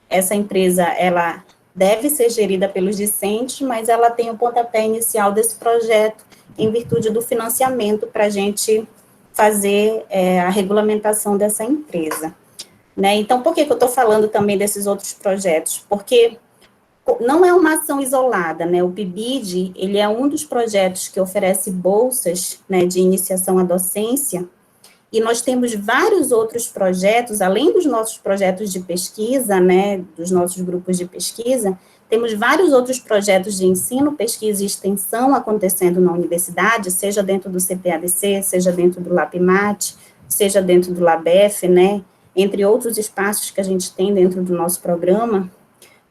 essa empresa, ela deve ser gerida pelos discentes, mas ela tem o pontapé inicial desse projeto em virtude do financiamento para a gente fazer a regulamentação dessa empresa. Né? Então, por que eu estou falando também desses outros projetos? Porque não é uma ação isolada, né? O PIBID, ele é um dos projetos que oferece bolsas, né, de iniciação à docência, e nós temos vários outros projetos, além dos nossos projetos de pesquisa, né, dos nossos grupos de pesquisa, temos vários outros projetos de ensino, pesquisa e extensão acontecendo na universidade, seja dentro do CPADC, seja dentro do LAPMAT, seja dentro do LABEF, né, entre outros espaços que a gente tem dentro do nosso programa,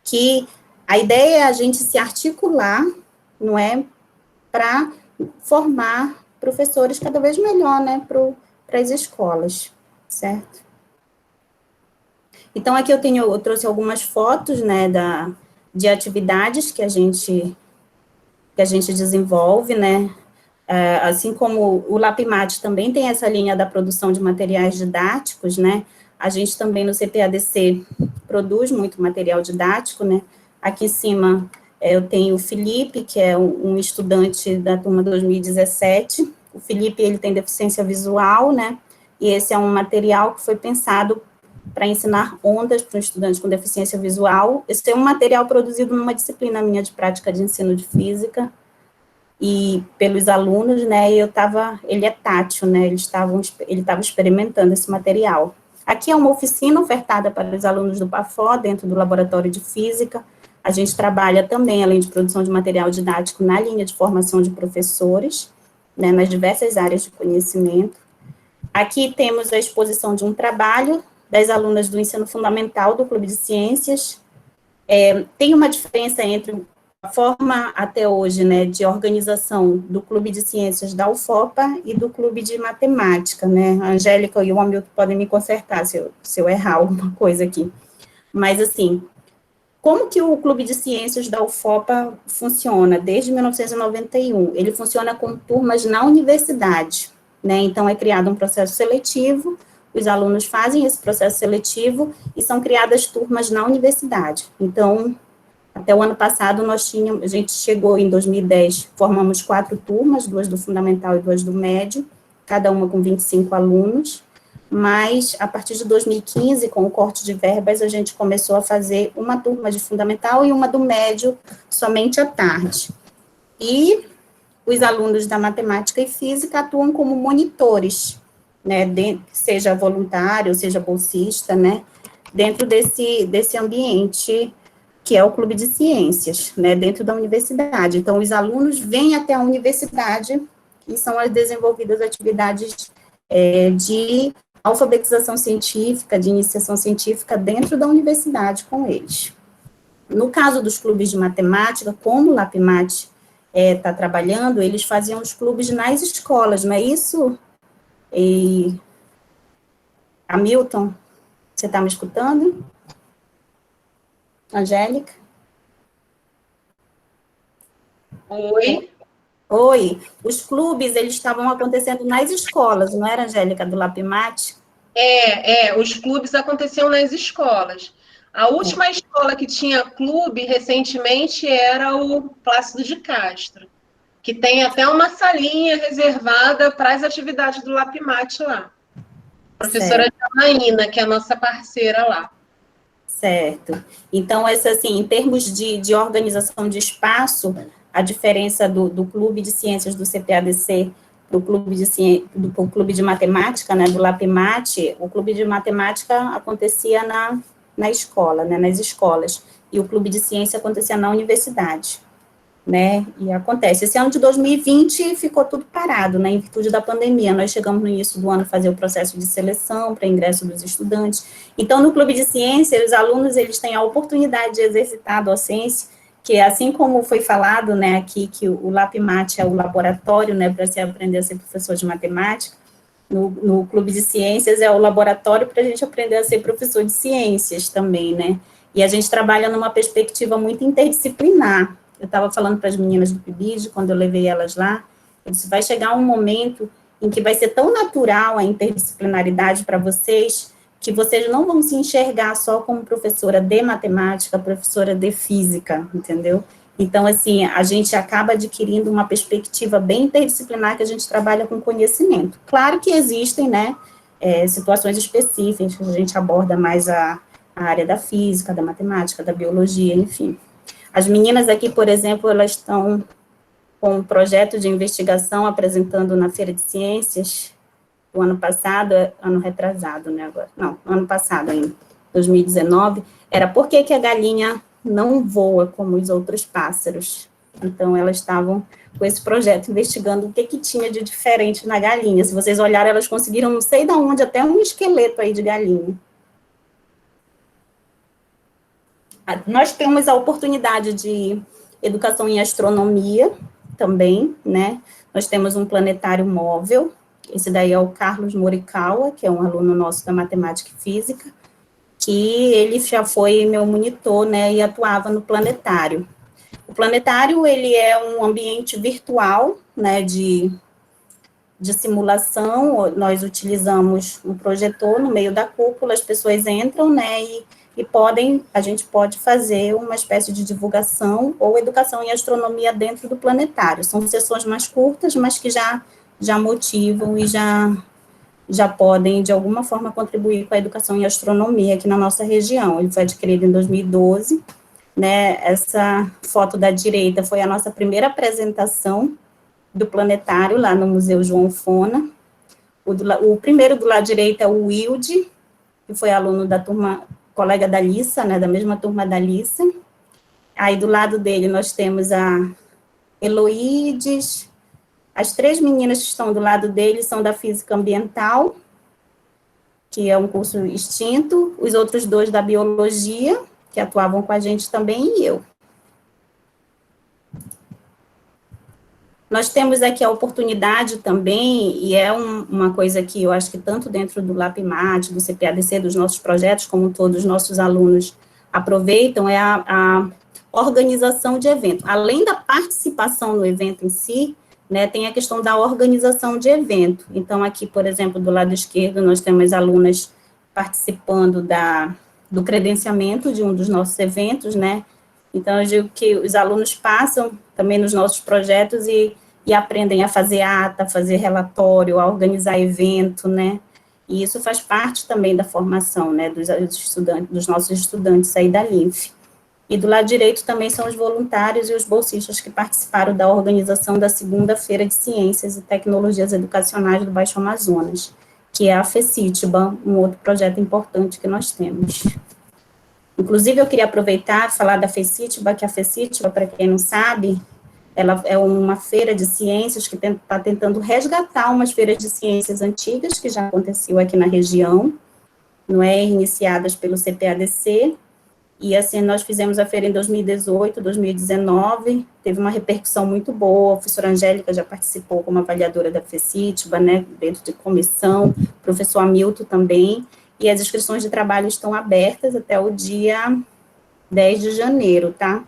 que a ideia é a gente se articular, não é, para formar professores cada vez melhor, né, para as escolas, certo? Então, aqui eu trouxe algumas fotos, né, de atividades que a gente desenvolve, né, assim como o LAPMAT também tem essa linha da produção de materiais didáticos, né, a gente também no CPADC produz muito material didático, né, aqui em cima eu tenho o Felipe, que é um estudante da turma 2017, o Felipe, ele tem deficiência visual, né, e esse é um material que foi pensado para ensinar ondas para um estudante com deficiência visual. Esse é um material produzido numa disciplina minha de prática de ensino de física, e pelos alunos, né, ele é tátil, né, ele estava experimentando esse material. Aqui é uma oficina ofertada para os alunos do PAFO, dentro do Laboratório de Física. A gente trabalha também, além de produção de material didático, na linha de formação de professores, né, nas diversas áreas de conhecimento. Aqui temos a exposição de um trabalho das alunas do ensino fundamental do Clube de Ciências. Tem uma diferença entre a forma, até hoje, né, de organização do Clube de Ciências da UFOPA e do Clube de Matemática, né, a Angélica e o Hamilton podem me consertar se eu errar alguma coisa aqui. Mas, assim, Como que o Clube de Ciências da UFOPA funciona? Desde 1991, ele funciona com turmas na universidade, né? Então, é criado um processo seletivo, os alunos fazem esse processo seletivo e são criadas turmas na universidade. Então, até o ano passado, a gente chegou em 2010, formamos 4 turmas, 2 do fundamental e 2 do médio, cada uma com 25 alunos, mas a partir de 2015, com o corte de verbas, a gente começou a fazer uma turma de fundamental e uma do médio somente à tarde. E os alunos da matemática e física atuam como monitores, né, seja voluntário, seja bolsista, né, dentro desse ambiente que é o Clube de Ciências, né, dentro da universidade. Então, os alunos vêm até a universidade e são desenvolvidas atividades de alfabetização científica, de iniciação científica dentro da universidade com eles. No caso dos clubes de matemática, como o LAPMAT está trabalhando, eles faziam os clubes nas escolas, não é isso? Hamilton, você está me escutando? Angélica? Oi. Oi, os clubes, eles estavam acontecendo nas escolas, não era, Angélica, do LAPMAT? Os clubes aconteciam nas escolas. A última escola que tinha clube recentemente era o Plácido de Castro, que tem até uma salinha reservada para as atividades do LAPMAT lá. A professora Janaína, que é a nossa parceira lá. Certo. Então, assim, em termos de organização de espaço, a diferença do Clube de Ciências do CPADC do Clube de Matemática, né, do LAPMAT, o Clube de Matemática acontecia na escola, né, nas escolas, e o Clube de Ciência acontecia na universidade, né, e acontece. Esse ano de 2020 ficou tudo parado, né, em virtude da pandemia. Nós chegamos no início do ano a fazer o processo de seleção para ingresso dos estudantes. Então, no Clube de Ciência, os alunos, eles têm a oportunidade de exercitar a docência, que assim como foi falado, né, aqui, que o LAPMAT é o laboratório, né, para se aprender a ser professor de matemática, no Clube de Ciências é o laboratório para a gente aprender a ser professor de ciências também, né, e a gente trabalha numa perspectiva muito interdisciplinar. Eu estava falando para as meninas do PIBID, quando eu levei elas lá, eu disse, vai chegar um momento em que vai ser tão natural a interdisciplinaridade para vocês, que vocês não vão se enxergar só como professora de matemática, professora de física, entendeu? Então, assim, a gente acaba adquirindo uma perspectiva bem interdisciplinar, que a gente trabalha com conhecimento. Claro que existem, né, situações específicas, que a gente aborda mais a área da física, da matemática, da biologia, enfim. As meninas aqui, por exemplo, elas estão com um projeto de investigação apresentando na Feira de Ciências, o ano passado, ano retrasado, né, agora, não, ano passado ainda, 2019, era por que a galinha não voa como os outros pássaros. Então, elas estavam com esse projeto investigando o que tinha de diferente na galinha. Se vocês olharem, elas conseguiram, não sei de onde, até um esqueleto aí de galinha. Nós temos a oportunidade de educação em astronomia também, né, nós temos um planetário móvel. Esse daí é o Carlos Morikawa, que é um aluno nosso da matemática e física, que ele já foi meu monitor, né, e atuava no planetário. O planetário, ele é um ambiente virtual, né, de simulação. Nós utilizamos um projetor no meio da cúpula, as pessoas entram, né, a gente pode fazer uma espécie de divulgação ou educação em astronomia dentro do planetário. São sessões mais curtas, mas que já motivam e já podem, de alguma forma, contribuir com a educação em astronomia aqui na nossa região. Ele foi adquirido em 2012, né, essa foto da direita foi a nossa primeira apresentação do planetário, lá no Museu João Fona. O primeiro do lado direito é o Wilde, que foi aluno da turma, colega da Lissa, né, da mesma turma da Lissa. Aí, do lado dele, nós temos a Eloídes. As 3 meninas que estão do lado dele são da Física Ambiental, que é um curso extinto, os outros 2 da Biologia, que atuavam com a gente também, e eu. Nós temos aqui a oportunidade também, e é uma coisa que eu acho que tanto dentro do LAPMAT, do CPADC, dos nossos projetos, como todos os nossos alunos aproveitam é a organização de evento. Além da participação no evento em si, né, tem a questão da organização de evento. Então, aqui, por exemplo, do lado esquerdo, nós temos alunas participando do credenciamento de um dos nossos eventos, né? Então, eu digo que os alunos passam também nos nossos projetos e aprendem a fazer ata, a fazer relatório, a organizar evento, né? E isso faz parte também da formação, né, dos nossos estudantes aí da LINF. E do lado direito também são os voluntários e os bolsistas que participaram da organização da segunda Feira de Ciências e Tecnologias Educacionais do Baixo Amazonas, que é a FECITBA, um outro projeto importante que nós temos. Inclusive, eu queria aproveitar e falar da FECITBA, que a FECITBA, para quem não sabe, ela é uma feira de ciências que está tentando resgatar umas feiras de ciências antigas, que já aconteceu aqui na região, não é, iniciadas pelo CPADC, e assim, nós fizemos a feira em 2018, 2019, teve uma repercussão muito boa, a professora Angélica já participou como avaliadora da FECITBA, né, dentro de comissão, o professor Hamilton também, e as inscrições de trabalho estão abertas até o dia 10 de janeiro, tá?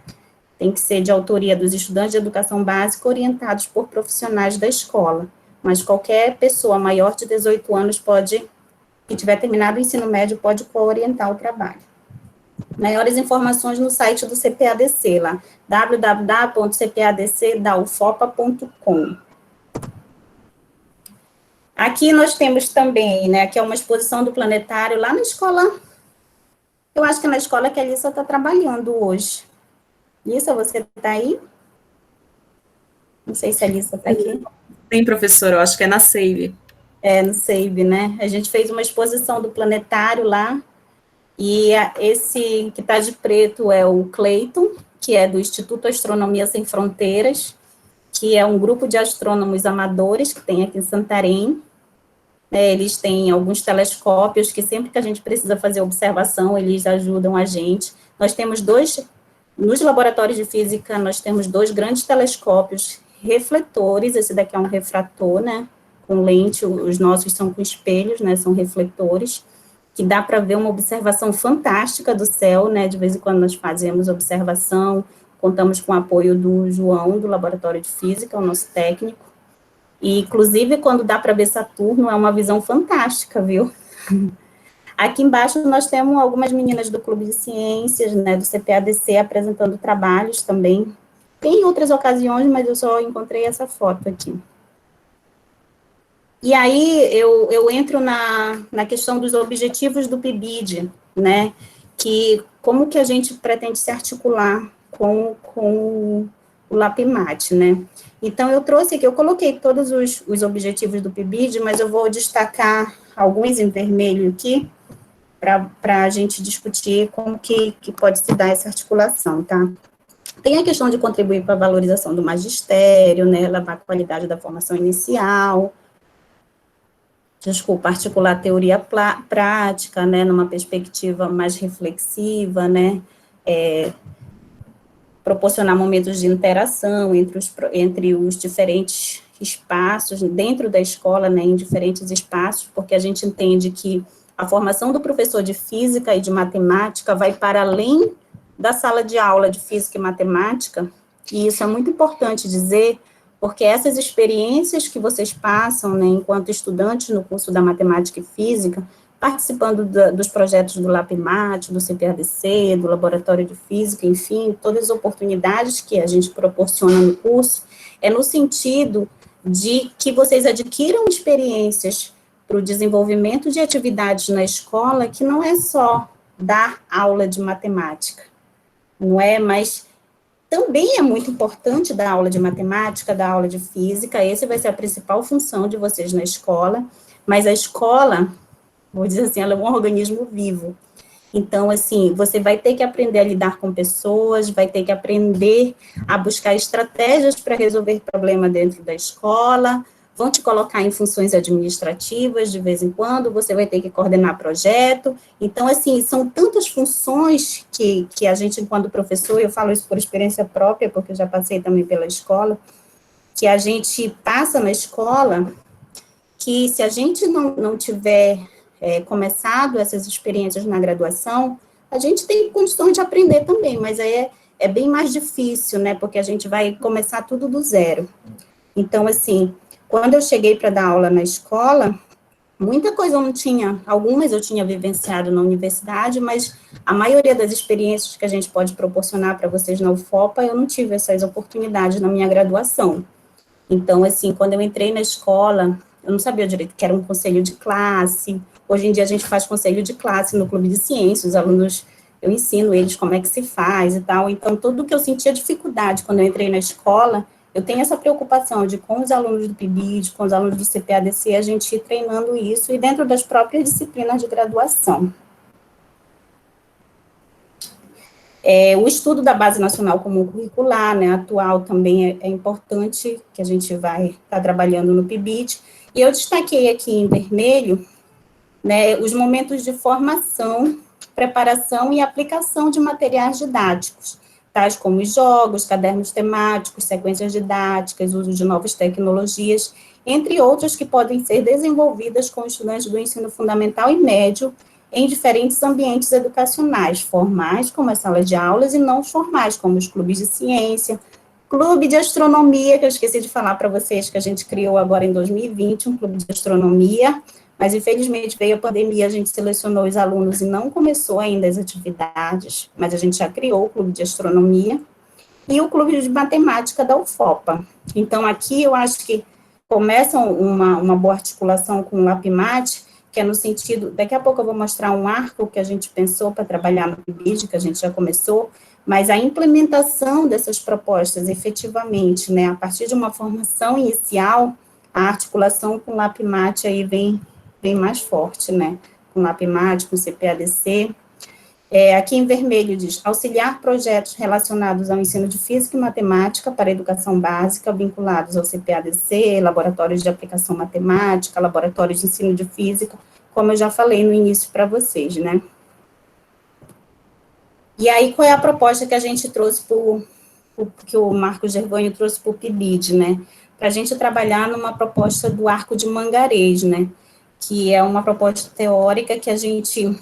Tem que ser de autoria dos estudantes de educação básica orientados por profissionais da escola, mas qualquer pessoa maior de 18 anos que tiver terminado o ensino médio, pode co-orientar o trabalho. Maiores informações no site do CPADC, lá, www.cpadcdaufopa.com. Aqui nós temos também, né, aqui é uma exposição do planetário lá na escola, eu acho que é na escola que a Alissa está trabalhando hoje. Alissa, você está aí? Não sei se a Alissa está aqui. Sim, professora, eu acho que é na SEIB. É, no SEIB, né? A gente fez uma exposição do planetário lá, e esse que está de preto é o Cleiton, que é do Instituto Astronomia Sem Fronteiras, que é um grupo de astrônomos amadores que tem aqui em Santarém. Eles têm alguns telescópios que sempre que a gente precisa fazer observação, eles ajudam a gente. Nós temos nos laboratórios de física, nós temos 2 grandes telescópios refletores, esse daqui é um refrator, né, com lente, os nossos são com espelhos, né, são refletores, que dá para ver uma observação fantástica do céu, né, de vez em quando nós fazemos observação, contamos com o apoio do João, do Laboratório de Física, o nosso técnico, e, inclusive, quando dá para ver Saturno, é uma visão fantástica, viu? Aqui embaixo nós temos algumas meninas do Clube de Ciências, né, do CPADC, apresentando trabalhos também. Tem outras ocasiões, mas eu só encontrei essa foto aqui. E aí eu entro na questão dos objetivos do PIBID, né, que como que a gente pretende se articular com o LAPIMAT, né. Então, eu trouxe aqui, eu coloquei todos os objetivos do PIBID, mas eu vou destacar alguns em vermelho aqui, para a gente discutir como que pode se dar essa articulação, tá? Tem a questão de contribuir para a valorização do magistério, né, elevar a qualidade da formação inicial, articular a teoria prática, né, numa perspectiva mais reflexiva, né, proporcionar momentos de interação entre os diferentes espaços, dentro da escola, né, em diferentes espaços, porque a gente entende que a formação do professor de física e de matemática vai para além da sala de aula de física e matemática, e isso é muito importante dizer, porque essas experiências que vocês passam, né, enquanto estudantes no curso da matemática e física, participando dos projetos do LAPIMAT, do CPADC, do Laboratório de Física, enfim, todas as oportunidades que a gente proporciona no curso, é no sentido de que vocês adquiram experiências para o desenvolvimento de atividades na escola, que não é só dar aula de matemática, não é? Mas também é muito importante dar aula de matemática, dar aula de física, essa vai ser a principal função de vocês na escola, mas a escola, vou dizer assim, ela é um organismo vivo. Então, assim, você vai ter que aprender a lidar com pessoas, vai ter que aprender a buscar estratégias para resolver problema dentro da escola, vão te colocar em funções administrativas de vez em quando, você vai ter que coordenar projeto. Então, assim, são tantas funções que a gente, enquanto professor, eu falo isso por experiência própria, porque eu já passei também pela escola, que a gente passa na escola, que se a gente não tiver começado essas experiências na graduação, A gente tem condições de aprender também, mas aí é bem mais difícil, né, porque a gente vai começar tudo do zero. Então, assim, quando eu cheguei para dar aula na escola, muita coisa eu não tinha, algumas eu tinha vivenciado na universidade, mas a maioria das experiências que a gente pode proporcionar para vocês na UFOPA, eu não tive essas oportunidades na minha graduação. Então, assim, quando eu entrei na escola, eu não sabia direito que era um conselho de classe. Hoje em dia a gente faz conselho de classe no clube de ciências, os alunos, eu ensino eles como é que se faz e tal. Então, tudo que eu sentia dificuldade quando eu entrei na escola, eu tenho essa preocupação de, com os alunos do PIBID, com os alunos do CPADC, a gente ir treinando isso e dentro das próprias disciplinas de graduação. O estudo da Base Nacional Comum Curricular, né, atual, também é importante, que a gente vai estar trabalhando no PIBID, e eu destaquei aqui em vermelho, né, os momentos de formação, preparação e aplicação de materiais didáticos, tais como jogos, cadernos temáticos, sequências didáticas, uso de novas tecnologias, entre outras que podem ser desenvolvidas com estudantes do ensino fundamental e médio, em diferentes ambientes educacionais, formais, como as salas de aulas, e não formais, como os clubes de ciência, clube de astronomia, que eu esqueci de falar para vocês, que a gente criou agora em 2020, um clube de astronomia, mas infelizmente veio a pandemia, a gente selecionou os alunos e não começou ainda as atividades, mas a gente já criou o clube de astronomia, e o clube de matemática da UFOPA. Então, aqui eu acho que começa uma boa articulação com o LAPMAT, que é no sentido, daqui a pouco eu vou mostrar um arco que a gente pensou para trabalhar no PIBID, que a gente já começou, mas a implementação dessas propostas, efetivamente, né, a partir de uma formação inicial, a articulação com o LAPMAT aí vem mais forte, né, com o LAPMAT, com o CPADC. Aqui em vermelho diz, auxiliar projetos relacionados ao ensino de física e matemática para a educação básica, vinculados ao CPADC, laboratórios de aplicação matemática, laboratórios de ensino de física, como eu já falei no início para vocês, né. E aí, qual é a proposta que a gente trouxe que o Marcos Gervânio trouxe para o PIBID, né, para a gente trabalhar numa proposta do Arco de Mangarês, né, que é uma proposta teórica que a gente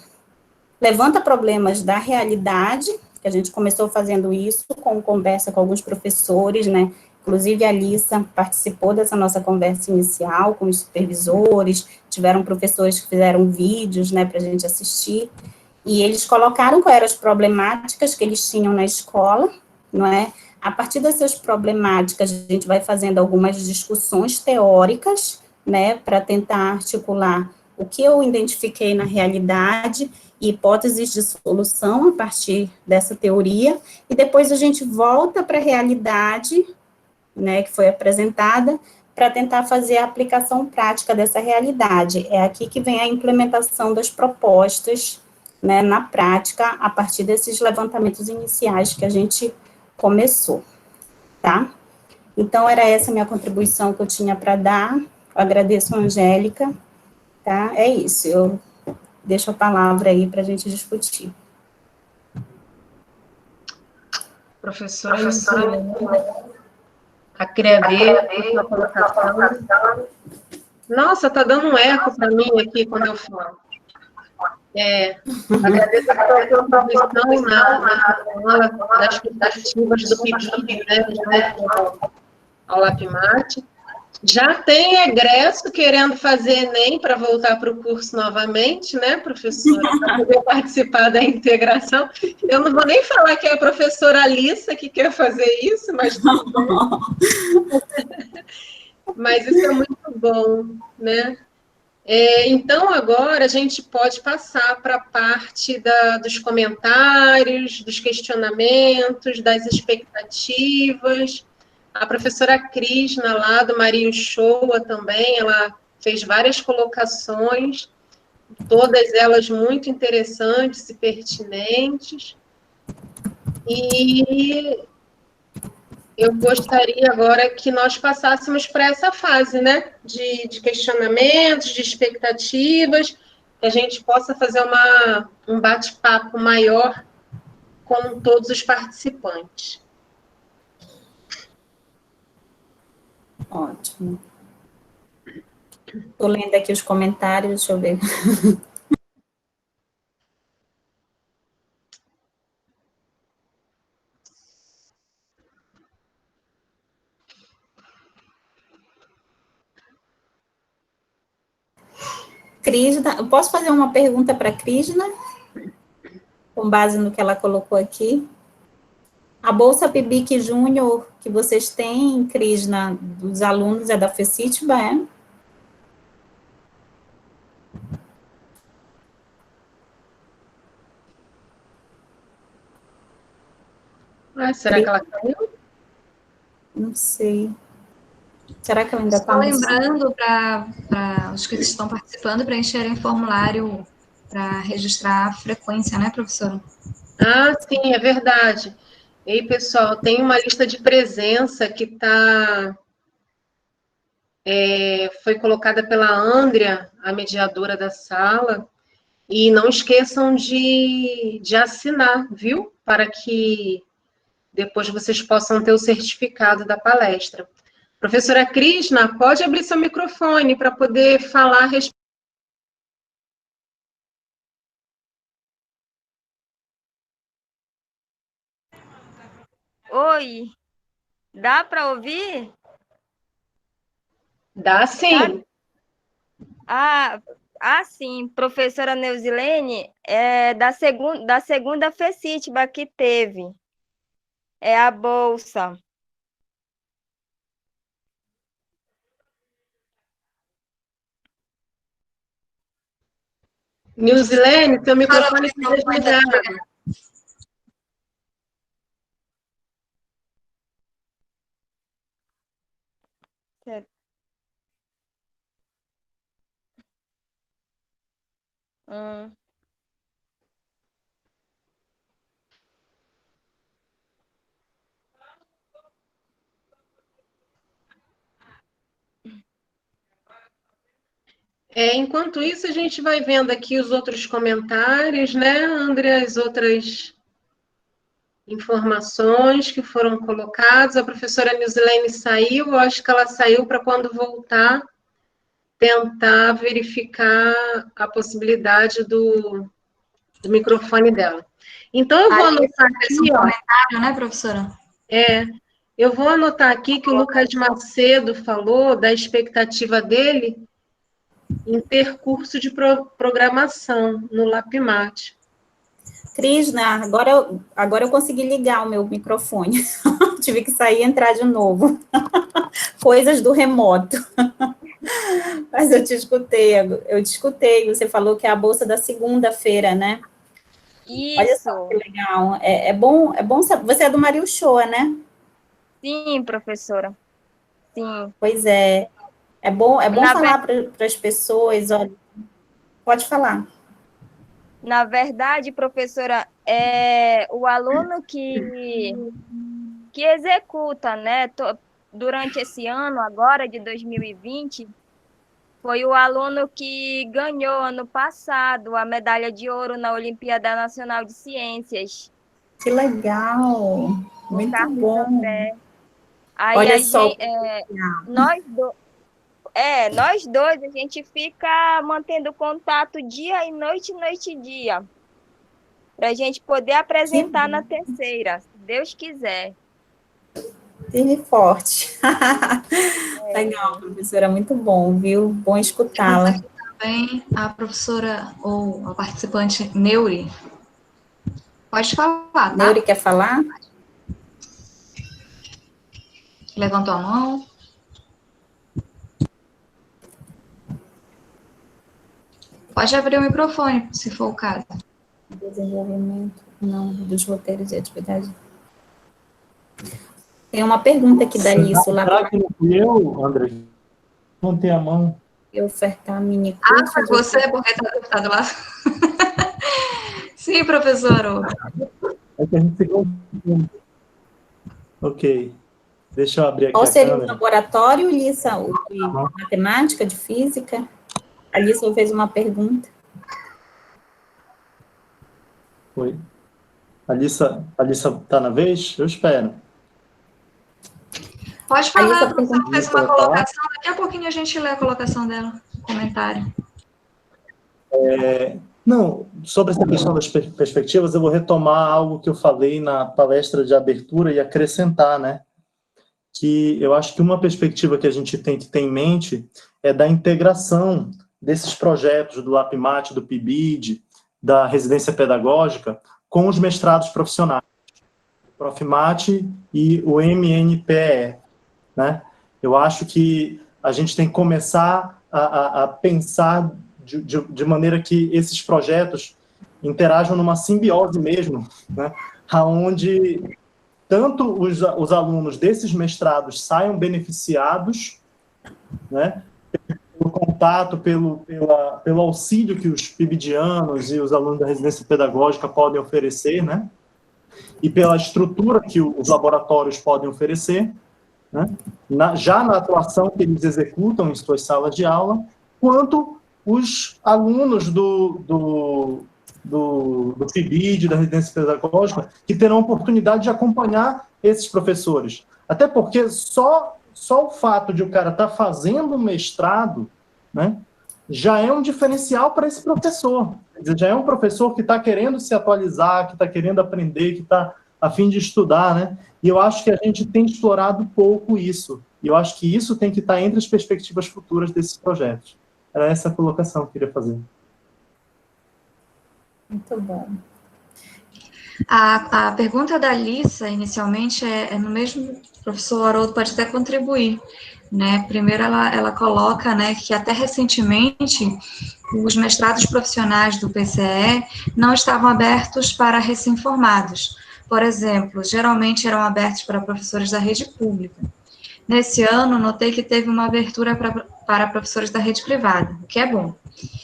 levanta problemas da realidade, que a gente começou fazendo isso com conversa com alguns professores, né, inclusive a Alissa participou dessa nossa conversa inicial com os supervisores, tiveram professores que fizeram vídeos, né, para a gente assistir, e eles colocaram quais eram as problemáticas que eles tinham na escola, não é? A partir dessas problemáticas, a gente vai fazendo algumas discussões teóricas, né, para tentar articular o que eu identifiquei na realidade, e hipóteses de solução a partir dessa teoria, e depois a gente volta para a realidade, né, que foi apresentada, para tentar fazer a aplicação prática dessa realidade. É aqui que vem a implementação das propostas, né, na prática, a partir desses levantamentos iniciais que a gente começou, tá? Então, era essa a minha contribuição que eu tinha para dar. Eu agradeço a Angélica, tá? É isso, eu deixo a palavra aí para a gente discutir. Professora, agradeço a colocação. Nossa, está dando um eco para mim aqui quando eu falo. Agradeço a sua contribuição na fala das perspectivas do PIBID, né, ao LAPMAT. Já tem egresso querendo fazer Enem para voltar para o curso novamente, né, professora, para poder participar da integração. Eu não vou nem falar que é a professora Alissa que quer fazer isso, mas mas isso é muito bom, né? Então, agora a gente pode passar para a parte dos comentários, dos questionamentos, das expectativas. A professora Krishna, lá do Maria Uchoa também, ela fez várias colocações, todas elas muito interessantes e pertinentes. E eu gostaria agora que nós passássemos para essa fase, né, de questionamentos, de expectativas, que a gente possa fazer um bate-papo maior com todos os participantes. Ótimo. Estou lendo aqui os comentários, deixa eu ver. Krishna, eu posso fazer uma pergunta para Krishna? Com base no que ela colocou aqui. A Bolsa PIBIC Júnior que vocês têm, Krishna, dos alunos, é da FECITBA, é? Será que ela caiu? Não sei. Será que ela ainda está? Estou lembrando para os que estão participando preencherem formulário para registrar a frequência, né, professora? Ah, sim, é verdade. Ei, pessoal, tem uma lista de presença que foi colocada pela Andrea, a mediadora da sala, e não esqueçam de assinar, viu? Para que depois vocês possam ter o certificado da palestra. Professora Krishna, pode abrir seu microfone para poder falar a respeito. Oi, dá para ouvir? Dá sim. Sim, professora Neuzilene, é da segunda FECITBA que teve, é a bolsa. Neuzilene, seu microfone está desligado. Certo. Enquanto isso, a gente vai vendo aqui os outros comentários, né, André, as outras informações que foram colocadas. A professora Nilzilene saiu, eu acho que ela saiu para quando voltar, tentar verificar a possibilidade do microfone dela. Então, eu vou anotar aqui, ó. Comentário, né, professora? Eu vou anotar aqui que o Lucas Macedo falou da expectativa dele em ter curso de programação no LAPMAT. Krishna, agora eu consegui ligar o meu microfone. Tive que sair e entrar de novo. Coisas do remoto. Mas eu te escutei. Você falou que é a bolsa da segunda-feira, né? Isso. Olha só que legal. É bom saber. Você é do Maria Uchoa, né? Sim, professora. Sim. Pois é. É bom falar para as pessoas, olha. Pode falar. Na verdade, professora, o aluno que executa, né, durante esse ano, agora de 2020, foi o aluno que ganhou ano passado a medalha de ouro na Olimpíada Nacional de Ciências. Que legal! Muito bom. Aí olha só. Nós dois, a gente fica mantendo contato dia e noite e dia, para a gente poder apresentar na terceira, se Deus quiser. Firme e forte. Legal, professora, muito bom, viu? Bom escutá-la. Também a professora ou a participante Neuri. Pode falar, tá? Neuri quer falar? Levantou a mão. Pode abrir o microfone, se for o caso. Desenvolvimento, não, dos roteiros e atividades. Tem uma pergunta aqui da Alice lá. Será que não fui eu, André? Não tem a mão. Eu ofertar mini curso. Foi você, porque está do lado. Sim, professora. É que a gente se confunde. Ok. Deixa eu abrir aqui Qual seria câmera. o laboratório, Lissa? O de matemática, de física? A Lissa fez uma pergunta. Oi. A Lissa está na vez? Eu espero. Pode falar, a professora fez uma colocação, daqui a pouquinho a gente lê a colocação dela, no comentário. Não, sobre essa questão das perspectivas, eu vou retomar algo que eu falei na palestra de abertura e acrescentar, né? Que eu acho que uma perspectiva que a gente tem que ter em mente é da integração desses projetos do LAPMAT, do PIBID, da residência pedagógica, com os mestrados profissionais, o PROFMAT e o MNPE, né? Eu acho que a gente tem que começar a pensar de maneira que esses projetos interajam numa simbiose mesmo, né? Onde tanto os alunos desses mestrados saiam beneficiados, né? Pelo contato, pelo auxílio que os PIBIdianos e os alunos da residência pedagógica podem oferecer, né? E pela estrutura que os laboratórios podem oferecer, né? Já na atuação que eles executam em suas salas de aula, quanto os alunos do PIBID, da residência pedagógica, que terão a oportunidade de acompanhar esses professores. Até porque só o fato de o cara estar fazendo um mestrado, né, já é um diferencial para esse professor. Quer dizer, já é um professor que está querendo se atualizar, que está querendo aprender, que está a fim de estudar, né? E eu acho que a gente tem explorado pouco isso. E eu acho que isso tem que estar entre as perspectivas futuras desses projetos. Era essa a colocação que eu queria fazer. Muito bom. A pergunta da Alissa, inicialmente, é no mesmo, o professor Haroldo pode até contribuir, né? Primeiro, ela coloca, né, que até recentemente os mestrados profissionais do PCE não estavam abertos para recém-formados. Por exemplo, geralmente eram abertos para professores da rede pública. Nesse ano, notei que teve uma abertura para professores da rede privada, o que é bom.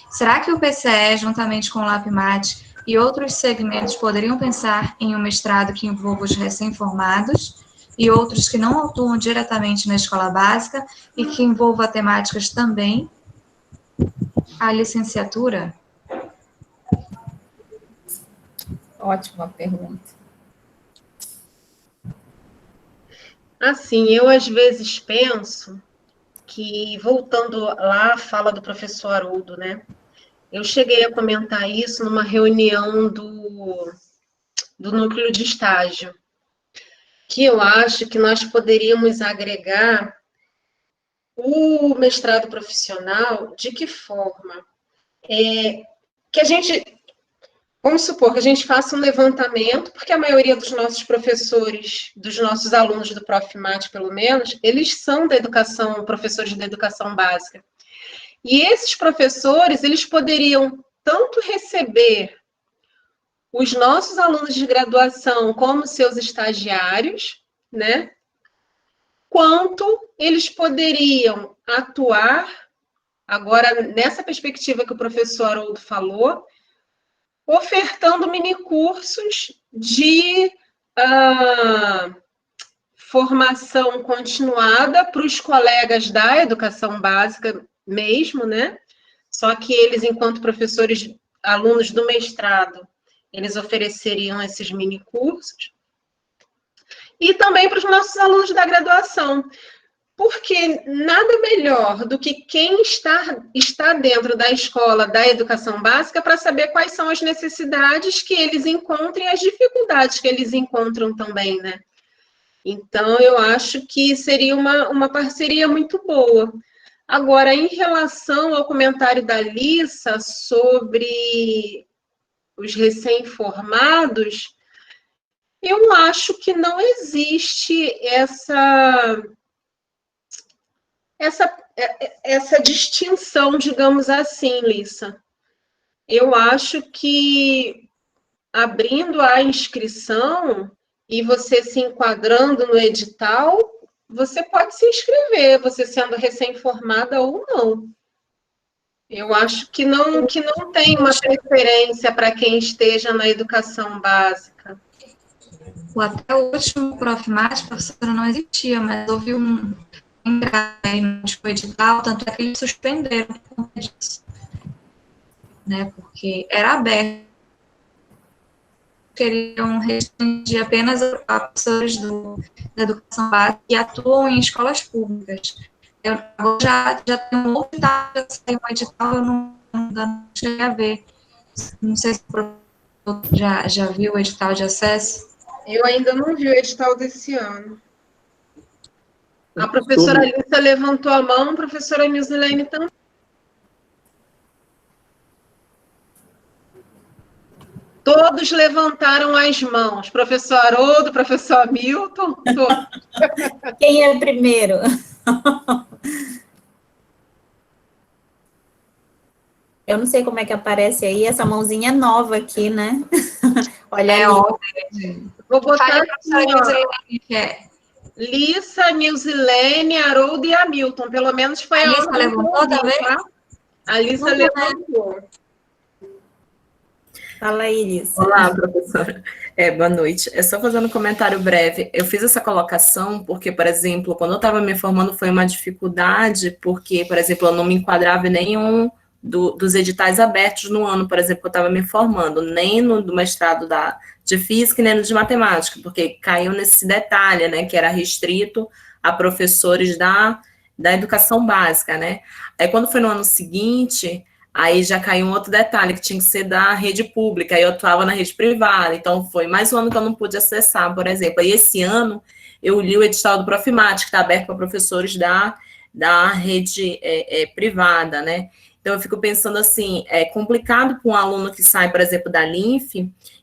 Será que o PCE, juntamente com o LAPMAT e outros segmentos, poderiam pensar em um mestrado que envolva os recém-formados e outros que não atuam diretamente na escola básica e que envolva temáticas também a licenciatura? Ótima pergunta. Assim, eu às vezes penso que, voltando lá à fala do professor Haroldo, né? Eu cheguei a comentar isso numa reunião do núcleo de estágio, que eu acho que nós poderíamos agregar o mestrado profissional de que forma? Que a gente, vamos supor que a gente faça um levantamento, porque a maioria dos nossos professores, dos nossos alunos do PROFMAT, pelo menos, eles são da educação, professores da educação básica. E esses professores, eles poderiam tanto receber os nossos alunos de graduação como seus estagiários, né? Quanto eles poderiam atuar, agora nessa perspectiva que o professor Haroldo falou, ofertando minicursos de formação continuada para os colegas da educação básica mesmo, né? Só que eles, enquanto professores, alunos do mestrado, eles ofereceriam esses minicursos. E também para os nossos alunos da graduação, porque nada melhor do que quem está dentro da escola da educação básica para saber quais são as necessidades que eles encontram e as dificuldades que eles encontram também, né? Então, eu acho que seria uma parceria muito boa. Agora, em relação ao comentário da Alissa sobre os recém-formados, eu acho que não existe essa distinção, digamos assim, Lissa. Eu acho que abrindo a inscrição e você se enquadrando no edital, você pode se inscrever, você sendo recém-formada ou não. Eu acho que não tem uma preferência para quem esteja na educação básica. Até o último PROFMAT, professora, não existia, mas houve um edital, tanto é que eles suspenderam por conta disso. Né, porque era aberto. Queriam restringir apenas a professores da educação básica que atuam em escolas públicas. Eu já tem um outro edital, já saiu um edital, eu não cheguei a ver. Não sei se o professor já viu o edital de acesso. Eu ainda não vi o edital desse ano. A professora Alissa levantou a mão, a professora Nilzilene também. Todos levantaram as mãos. Professor Haroldo, professor Milton, todos. Quem é primeiro? Eu não sei como é que aparece aí, essa mãozinha nova aqui, né? Olha aí. Ótimo. Vou botar Fale, aqui, professora ó, Nilzilene, que é. Lissa, Nilzilene, Haroldo e Hamilton. Pelo menos foi A a Lissa ordem que eu levantou vi, também? tá? A Lissa Muito bem. levantou. Fala aí, Lissa. Olá, professora. Boa noite. É só fazendo um comentário breve. Eu fiz essa colocação porque, por exemplo, quando eu estava me formando foi uma dificuldade, porque, por exemplo, eu não me enquadrava em nenhum dos editais abertos no ano, por exemplo, que eu estava me formando, nem no do mestrado de física e nem no de matemática, porque caiu nesse detalhe, né, que era restrito a professores da educação básica, né? Aí, quando foi no ano seguinte, aí já caiu um outro detalhe, que tinha que ser da rede pública, aí eu atuava na rede privada, então foi mais um ano que eu não pude acessar, por exemplo. Aí esse ano eu li o edital do Profimat, que está aberto para professores da rede privada, né? Então eu fico pensando assim, é complicado para um aluno que sai, por exemplo, da Linf,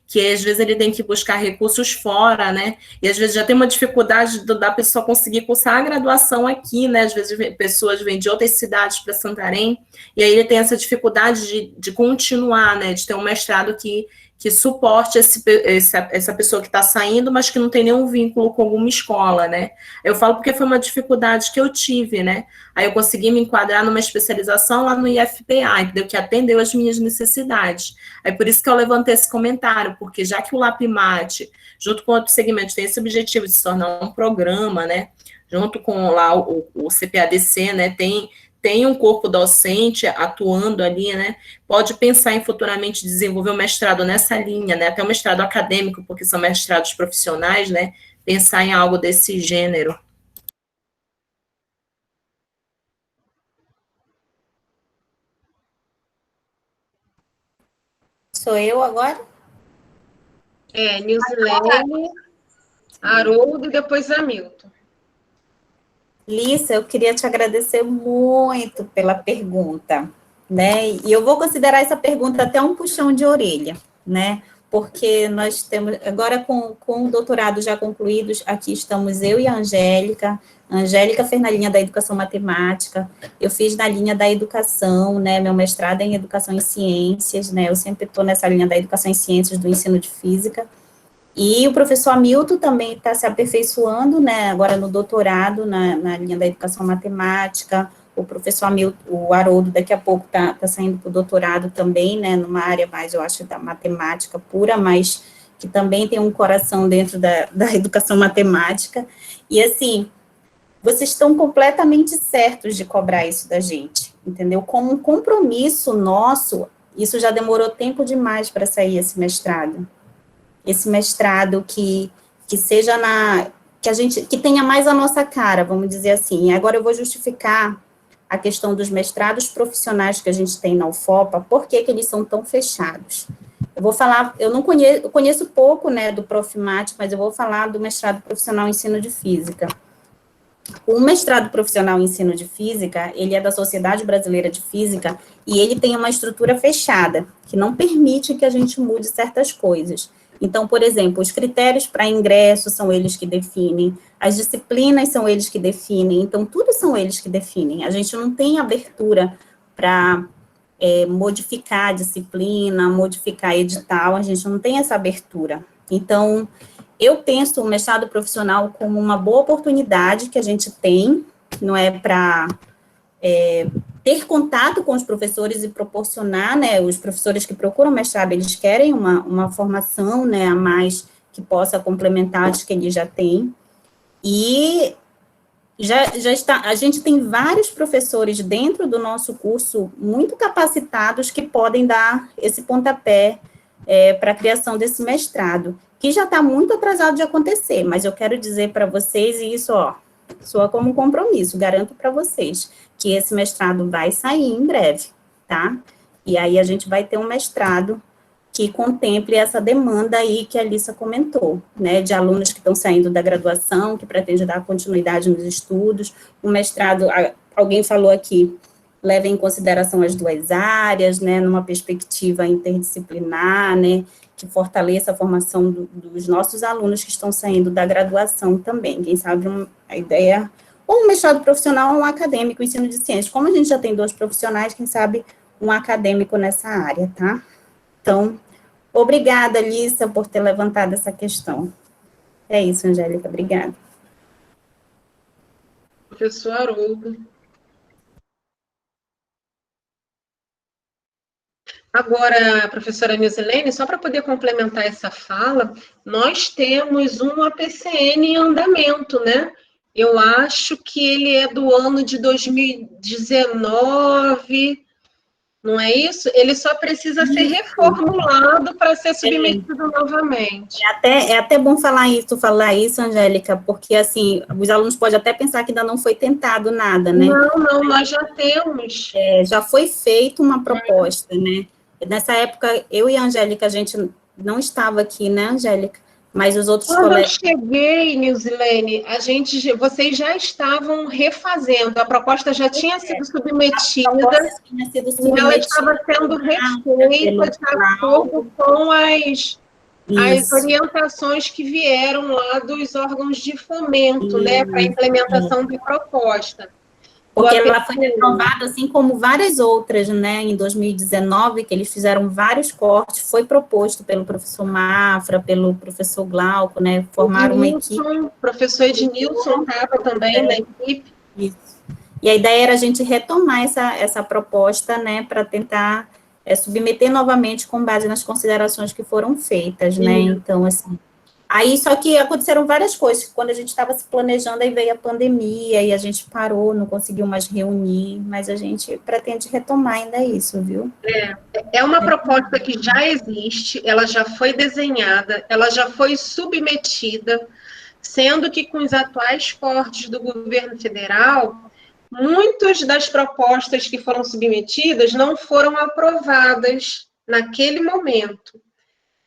que às vezes ele tem que buscar recursos fora, né? E às vezes já tem uma dificuldade da pessoa conseguir cursar a graduação aqui, né? Às vezes pessoas vêm de outras cidades para Santarém, e aí ele tem essa dificuldade de continuar, né? De ter um mestrado que suporte essa pessoa que está saindo, mas que não tem nenhum vínculo com alguma escola, né? Eu falo porque foi uma dificuldade que eu tive, né? Aí eu consegui me enquadrar numa especialização lá no IFPA, entendeu? Que atendeu as minhas necessidades. Aí por isso que eu levantei esse comentário, porque já que o LAPMAT, junto com outros segmentos, tem esse objetivo de se tornar um programa, né? Junto com lá o CPADC, né? Tem um corpo docente atuando ali, né? Pode pensar em futuramente desenvolver um mestrado nessa linha, né? Até um mestrado acadêmico, porque são mestrados profissionais, né? Pensar em algo desse gênero. Sou eu agora? Nilzilene, Haroldo e depois Hamilton. Lissa, eu queria te agradecer muito pela pergunta, né? E eu vou considerar essa pergunta até um puxão de orelha, né? Porque nós temos, agora com o doutorado já concluído, aqui estamos eu e a Angélica. A Angélica fez na linha da educação matemática, eu fiz na linha da educação, né? Meu mestrado é em educação em ciências, né? Eu sempre estou nessa linha da educação em ciências do ensino de física. E o professor Hamilton também está se aperfeiçoando, né, agora no doutorado, na linha da educação matemática. O professor Hamilton, o Haroldo, daqui a pouco está saindo para o doutorado também, né, numa área mais, eu acho, da matemática pura, mas que também tem um coração dentro da educação matemática. E, assim, vocês estão completamente certos de cobrar isso da gente, entendeu? Como um compromisso nosso, isso já demorou tempo demais para sair esse mestrado. Esse mestrado que seja que tenha mais a nossa cara, vamos dizer assim. E agora eu vou justificar a questão dos mestrados profissionais que a gente tem na UFOPA, por que eles são tão fechados. Eu vou falar, eu conheço pouco, né, do Profimat, mas eu vou falar do mestrado profissional em ensino de física. O mestrado profissional em ensino de física, ele é da Sociedade Brasileira de Física, e ele tem uma estrutura fechada, que não permite que a gente mude certas coisas. Então, por exemplo, os critérios para ingresso são eles que definem, as disciplinas são eles que definem, então, tudo são eles que definem. A gente não tem abertura para modificar a disciplina, modificar edital, a gente não tem essa abertura. Então, eu penso o mestrado profissional como uma boa oportunidade que a gente tem, não é para ter contato com os professores e proporcionar, né, os professores que procuram mestrado, eles querem uma formação, né, a mais que possa complementar as que eles já têm, e já está, a gente tem vários professores dentro do nosso curso muito capacitados que podem dar esse pontapé para a criação desse mestrado, que já está muito atrasado de acontecer, mas eu quero dizer para vocês, e isso, soa como um compromisso, garanto para vocês, que esse mestrado vai sair em breve, tá? E aí a gente vai ter um mestrado que contemple essa demanda aí que a Alissa comentou, né, de alunos que estão saindo da graduação, que pretende dar continuidade nos estudos, um mestrado, alguém falou aqui, leva em consideração as duas áreas, né, numa perspectiva interdisciplinar, né, que fortaleça a formação dos nossos alunos que estão saindo da graduação também. Quem sabe a ideia, ou um mestrado profissional ou um acadêmico, ensino de ciências. Como a gente já tem 2 profissionais, quem sabe um acadêmico nessa área, tá? Então, obrigada, Alissa, por ter levantado essa questão. É isso, Angélica, obrigada. Professor Haroldo. Agora, professora Nilzilene, só para poder complementar essa fala, nós temos um APCN em andamento, né? Eu acho que ele é do ano de 2019, não é isso? Ele só precisa ser reformulado para ser submetido novamente. É até bom falar isso, Angélica, porque, assim, os alunos podem até pensar que ainda não foi tentado nada, né? Não, nós já temos. Já foi feita uma proposta, né? Nessa época, eu e a Angélica, a gente não estava aqui, né, Angélica? Mas os outros Quando colegas... eu cheguei, Nilzilene, vocês já estavam refazendo, a proposta já tinha sido submetida, e ela estava sendo refeita de acordo com as orientações que vieram lá dos órgãos de fomento, né, para a implementação da proposta. Porque ela foi aprovada, assim como várias outras, né, em 2019, que eles fizeram vários cortes, foi proposto pelo professor Mafra, pelo professor Glauco, né, formaram uma equipe. O professor Ednilson estava também na equipe. Isso. E a ideia era a gente retomar essa proposta, né, para tentar submeter novamente com base nas considerações que foram feitas, né, então, assim... Aí, só que aconteceram várias coisas, quando a gente estava se planejando, aí veio a pandemia, e a gente parou, não conseguiu mais reunir, mas a gente pretende retomar ainda isso, viu? É uma proposta que já existe, ela já foi desenhada, ela já foi submetida, sendo que com os atuais cortes do governo federal, muitas das propostas que foram submetidas não foram aprovadas naquele momento.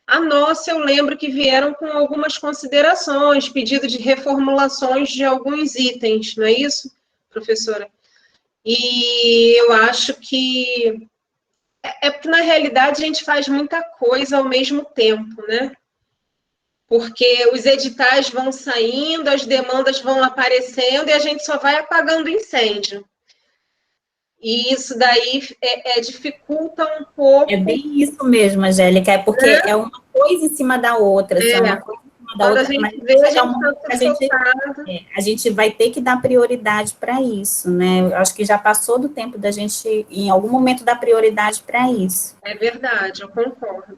A nossa, eu lembro que vieram com algumas considerações, pedido de reformulações de alguns itens, não é isso, professora? E eu acho que... porque, na realidade, a gente faz muita coisa ao mesmo tempo, né? Porque os editais vão saindo, as demandas vão aparecendo e a gente só vai apagando incêndio. E isso daí dificulta um pouco. É bem isso mesmo, Angélica, é porque é uma coisa em cima da outra, assim, é uma coisa em cima da outra, mas a gente vai ter que dar prioridade para isso, né? Eu acho que já passou do tempo da gente, em algum momento, dar prioridade para isso. É verdade, eu concordo.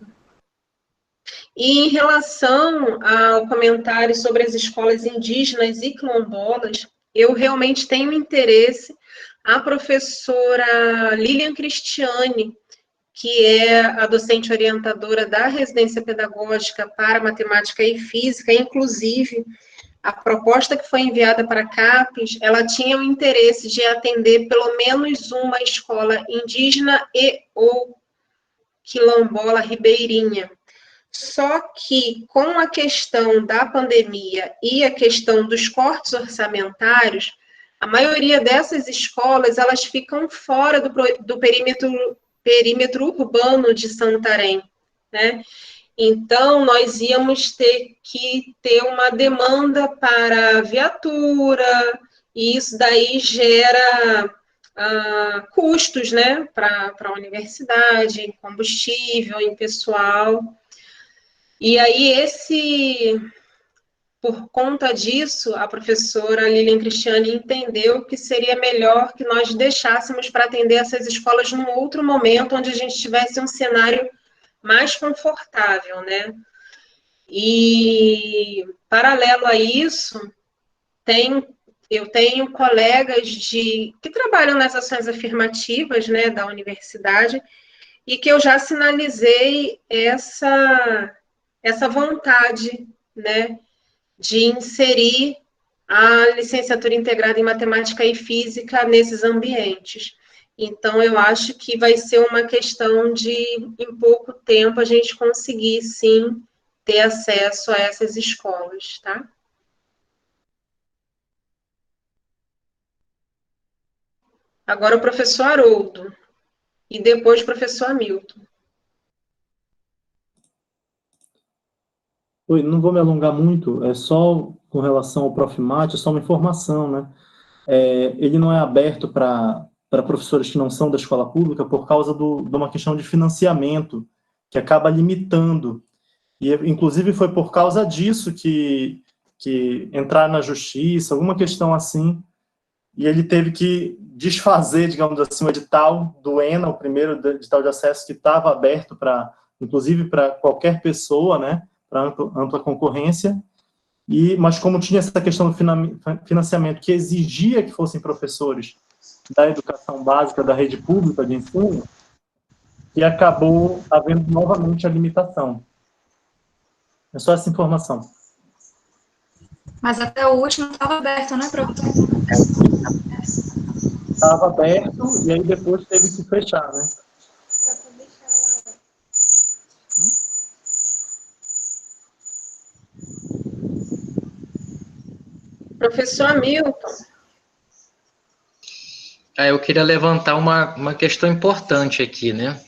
E em relação ao comentário sobre as escolas indígenas e quilombolas, eu realmente tenho interesse. A professora Lilian Cristiane, que é a docente orientadora da residência pedagógica para matemática e física, inclusive, a proposta que foi enviada para a CAPES, ela tinha o interesse de atender pelo menos uma escola indígena e ou quilombola ribeirinha. Só que, com a questão da pandemia e a questão dos cortes orçamentários, a maioria dessas escolas, elas ficam fora do perímetro urbano de Santarém, né? Então, nós íamos ter que ter uma demanda para viatura, e isso daí gera custos, né, para a universidade, em combustível, em pessoal. E aí, por conta disso, a professora Lilian Cristiane entendeu que seria melhor que nós deixássemos para atender essas escolas num outro momento, onde a gente tivesse um cenário mais confortável, né? E, paralelo a isso, eu tenho colegas que trabalham nas ações afirmativas, né, da universidade, e que eu já sinalizei essa vontade, né, de inserir a licenciatura integrada em matemática e física nesses ambientes. Então, eu acho que vai ser uma questão de, em pouco tempo, a gente conseguir, sim, ter acesso a essas escolas, tá? Agora o professor Haroldo. E depois o professor Hamilton. Oi, não vou me alongar muito, é só com relação ao Profimate, é só uma informação, né? Ele não é aberto para professores que não são da escola pública por causa de uma questão de financiamento, que acaba limitando. E, inclusive, foi por causa disso que entrar na justiça, alguma questão assim, e ele teve que desfazer, digamos assim, o edital do ENA, o primeiro edital de acesso que estava aberto inclusive para qualquer pessoa, né, para ampla concorrência, mas como tinha essa questão do financiamento que exigia que fossem professores da educação básica da rede pública de ensino, e acabou havendo novamente a limitação. É só essa informação. Mas até o último estava aberto, né, professor? Estava aberto e aí depois teve que fechar, né? Professor Hamilton. Eu queria levantar uma questão importante aqui, né?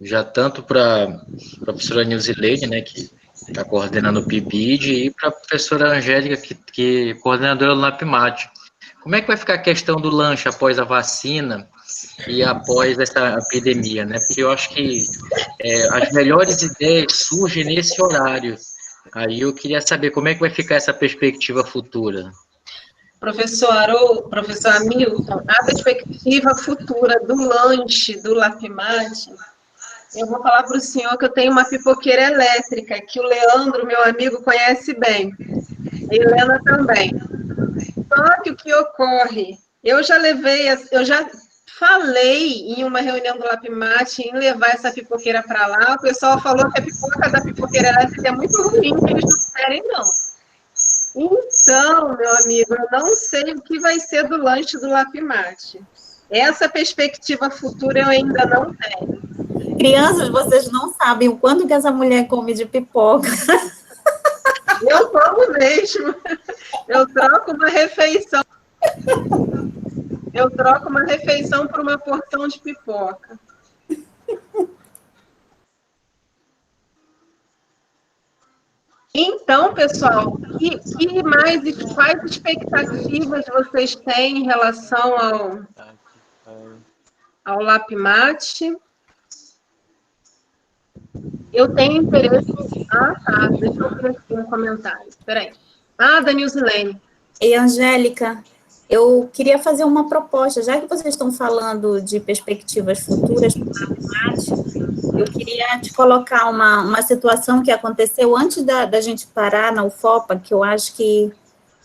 Já tanto para a professora Nilzilene, né, que está coordenando o PIBID, e para a professora Angélica, que é coordenadora do LAPMAT. Como é que vai ficar a questão do lanche após a vacina e após essa epidemia, né? Porque eu acho que as melhores ideias surgem nesse horário. Aí eu queria saber como é que vai ficar essa perspectiva futura. Professor Hamilton, a perspectiva futura do lanche do LAPMAT, eu vou falar para o senhor que eu tenho uma pipoqueira elétrica, que o Leandro, meu amigo, conhece bem. A Helena também. Só que o que ocorre, eu já falei em uma reunião do LAPMAT em levar essa pipoqueira para lá, o pessoal falou que a pipoca da pipoqueira elétrica é muito ruim, que eles não querem, não. Então, meu amigo, eu não sei o que vai ser do lanche do LAPMAT. Essa perspectiva futura eu ainda não tenho. Crianças, vocês não sabem o quanto que essa mulher come de pipoca. Eu como mesmo. Eu troco uma refeição. Por uma porção de pipoca. Então, pessoal, quais expectativas vocês têm em relação ao LAPMAT? Eu tenho interesse... tá, deixa eu ver aqui um comentário. Espera aí. Da Nilzilene. E, Angélica, eu queria fazer uma proposta, já que vocês estão falando de perspectivas futuras para o LAPMAT, eu queria te colocar uma situação que aconteceu antes da gente parar na UFOPA, que eu acho que,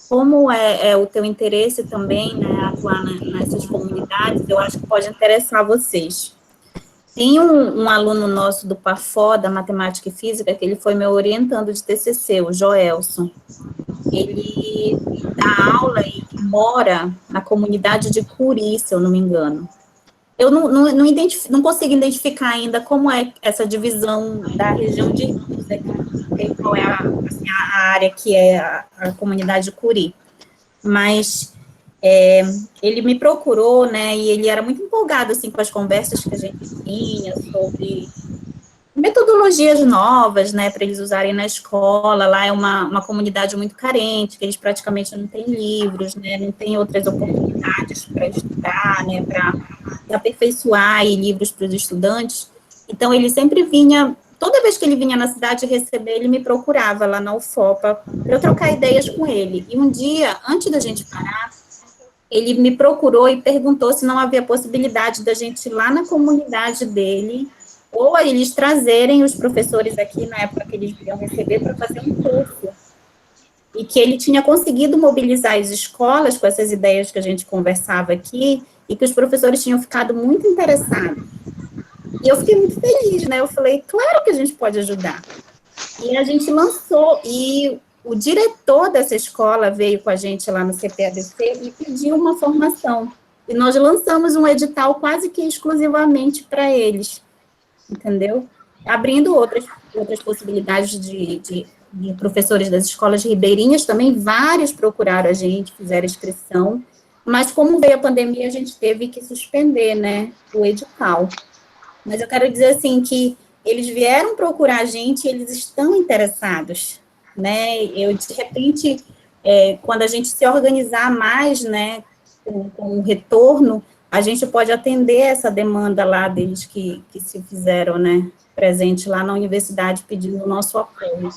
como é o teu interesse também, né, atuar nessas comunidades, eu acho que pode interessar vocês. Tem um aluno nosso do PAFO, da Matemática e Física, que ele foi meu orientando de TCC, o Joelson. Ele dá aula e mora na comunidade de Curi, se eu não me engano. Eu não consigo identificar ainda como é essa divisão da região de Rios, qual é a área que é a comunidade de Curi. Mas ele me procurou, né, e ele era muito empolgado, assim, com as conversas que a gente tinha sobre metodologias novas, né, para eles usarem na escola. Lá é uma comunidade muito carente, que eles praticamente não têm livros, né, não tem outras oportunidades para estudar, né, para aperfeiçoar livros para os estudantes. Então, ele sempre vinha, toda vez que ele vinha na cidade receber, ele me procurava lá na UFOPA para eu trocar ideias com ele. E um dia, antes da gente parar, ele me procurou e perguntou se não havia possibilidade da gente ir lá na comunidade dele, ou eles trazerem os professores aqui, na época que eles iam receber, para fazer um curso. E que ele tinha conseguido mobilizar as escolas com essas ideias que a gente conversava aqui, e que os professores tinham ficado muito interessados. E eu fiquei muito feliz, né? Eu falei, claro que a gente pode ajudar. E a gente lançou, e o diretor dessa escola veio com a gente lá no CPADC e pediu uma formação. E nós lançamos um edital quase que exclusivamente para eles, entendeu? Abrindo outras possibilidades de professores das escolas ribeirinhas também, vários procuraram a gente, fizeram inscrição, Mas como veio a pandemia, a gente teve que suspender, né, o edital. Mas eu quero dizer, assim, que eles vieram procurar a gente e eles estão interessados, né? De repente, quando a gente se organizar mais, né, com o retorno, a gente pode atender essa demanda lá deles que se fizeram, né, presente lá na universidade pedindo o nosso apoio.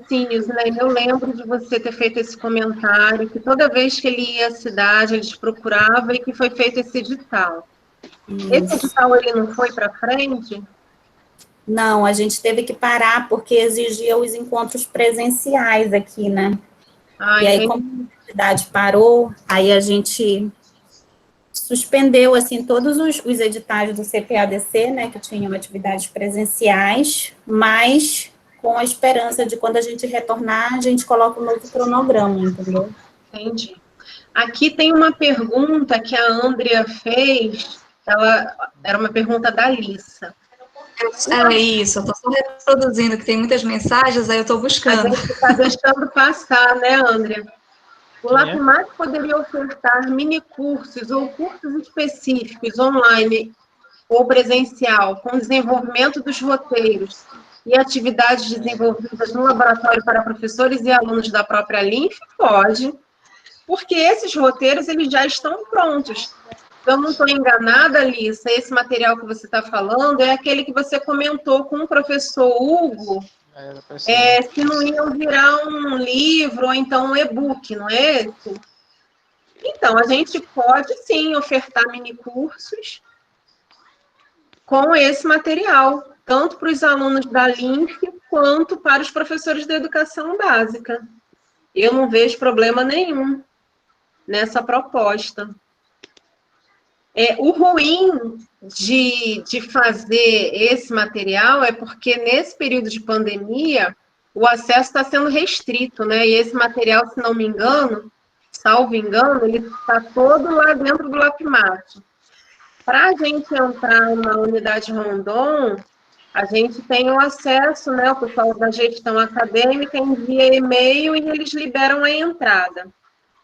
Sim, Islene, eu lembro de você ter feito esse comentário, que toda vez que ele ia à cidade, ele te procurava e que foi feito esse edital. Esse edital, ele não foi para frente? Não, a gente teve que parar porque exigia os encontros presenciais aqui, né? E aí, como a universidade parou, aí a gente suspendeu, assim, todos os editais do CPADC, né, que tinham atividades presenciais, mas com a esperança de quando a gente retornar, a gente coloca um novo cronograma, entendeu? Entendi. Aqui tem uma pergunta que a Andrea fez, era uma pergunta da Lissa. É isso, eu estou só reproduzindo, que tem muitas mensagens, aí eu estou buscando. A gente está deixando passar, né, Andrea? O LAPIMAT poderia ofertar minicursos ou cursos específicos online ou presencial, com desenvolvimento dos roteiros e atividades desenvolvidas no laboratório para professores e alunos da própria LINF? Pode, porque esses roteiros eles já estão prontos. Se eu não estou enganada, Lissa, esse material que você está falando é aquele que você comentou com o professor Hugo, se não iam virar um livro ou então um e-book, não é esse? Então, a gente pode, sim, ofertar minicursos com esse material, tanto para os alunos da LINF, quanto para os professores da educação básica. Eu não vejo problema nenhum nessa proposta. O ruim de fazer esse material é porque, nesse período de pandemia, o acesso está sendo restrito, né? E esse material, se não me engano, salvo engano, ele está todo lá dentro do LAPIMAT. Para a gente entrar na unidade Rondon, a gente tem o acesso, né? O pessoal da gestão acadêmica envia e-mail e eles liberam a entrada.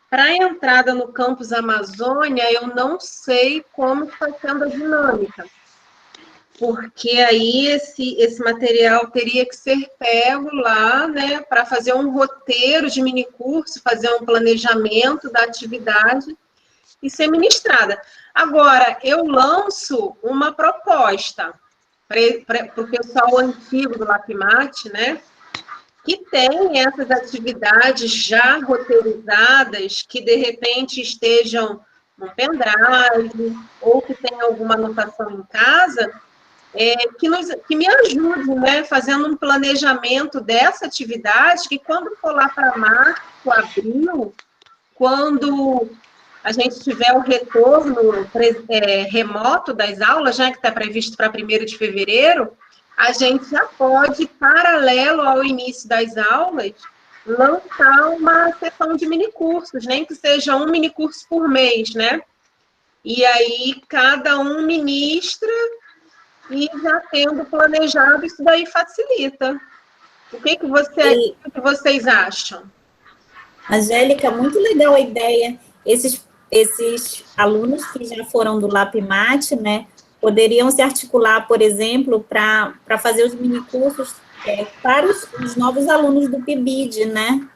Para a entrada no campus Amazônia, eu não sei como está sendo a dinâmica, porque aí esse material teria que ser pego lá, né, para fazer um roteiro de minicurso, fazer um planejamento da atividade e ser ministrada. Agora, eu lanço uma proposta para o pessoal antigo do LAPIMAT, né, que tem essas atividades já roteirizadas, que de repente estejam no pendrive, ou que tenha alguma anotação em casa, que me ajude, né, fazendo um planejamento dessa atividade, que quando for lá para março, abril, quando a gente tiver o retorno remoto das aulas, já que está previsto para 1º de fevereiro, a gente já pode, paralelo ao início das aulas, lançar uma sessão de minicursos, nem que seja um minicurso por mês, né? E aí, cada um ministra e já tendo planejado, isso daí facilita. O que vocês acham? Angélica, muito legal a ideia. Esses alunos que já foram do LAPIMAT, né, poderiam se articular, por exemplo, para fazer os minicursos para os novos alunos do PIBID, né?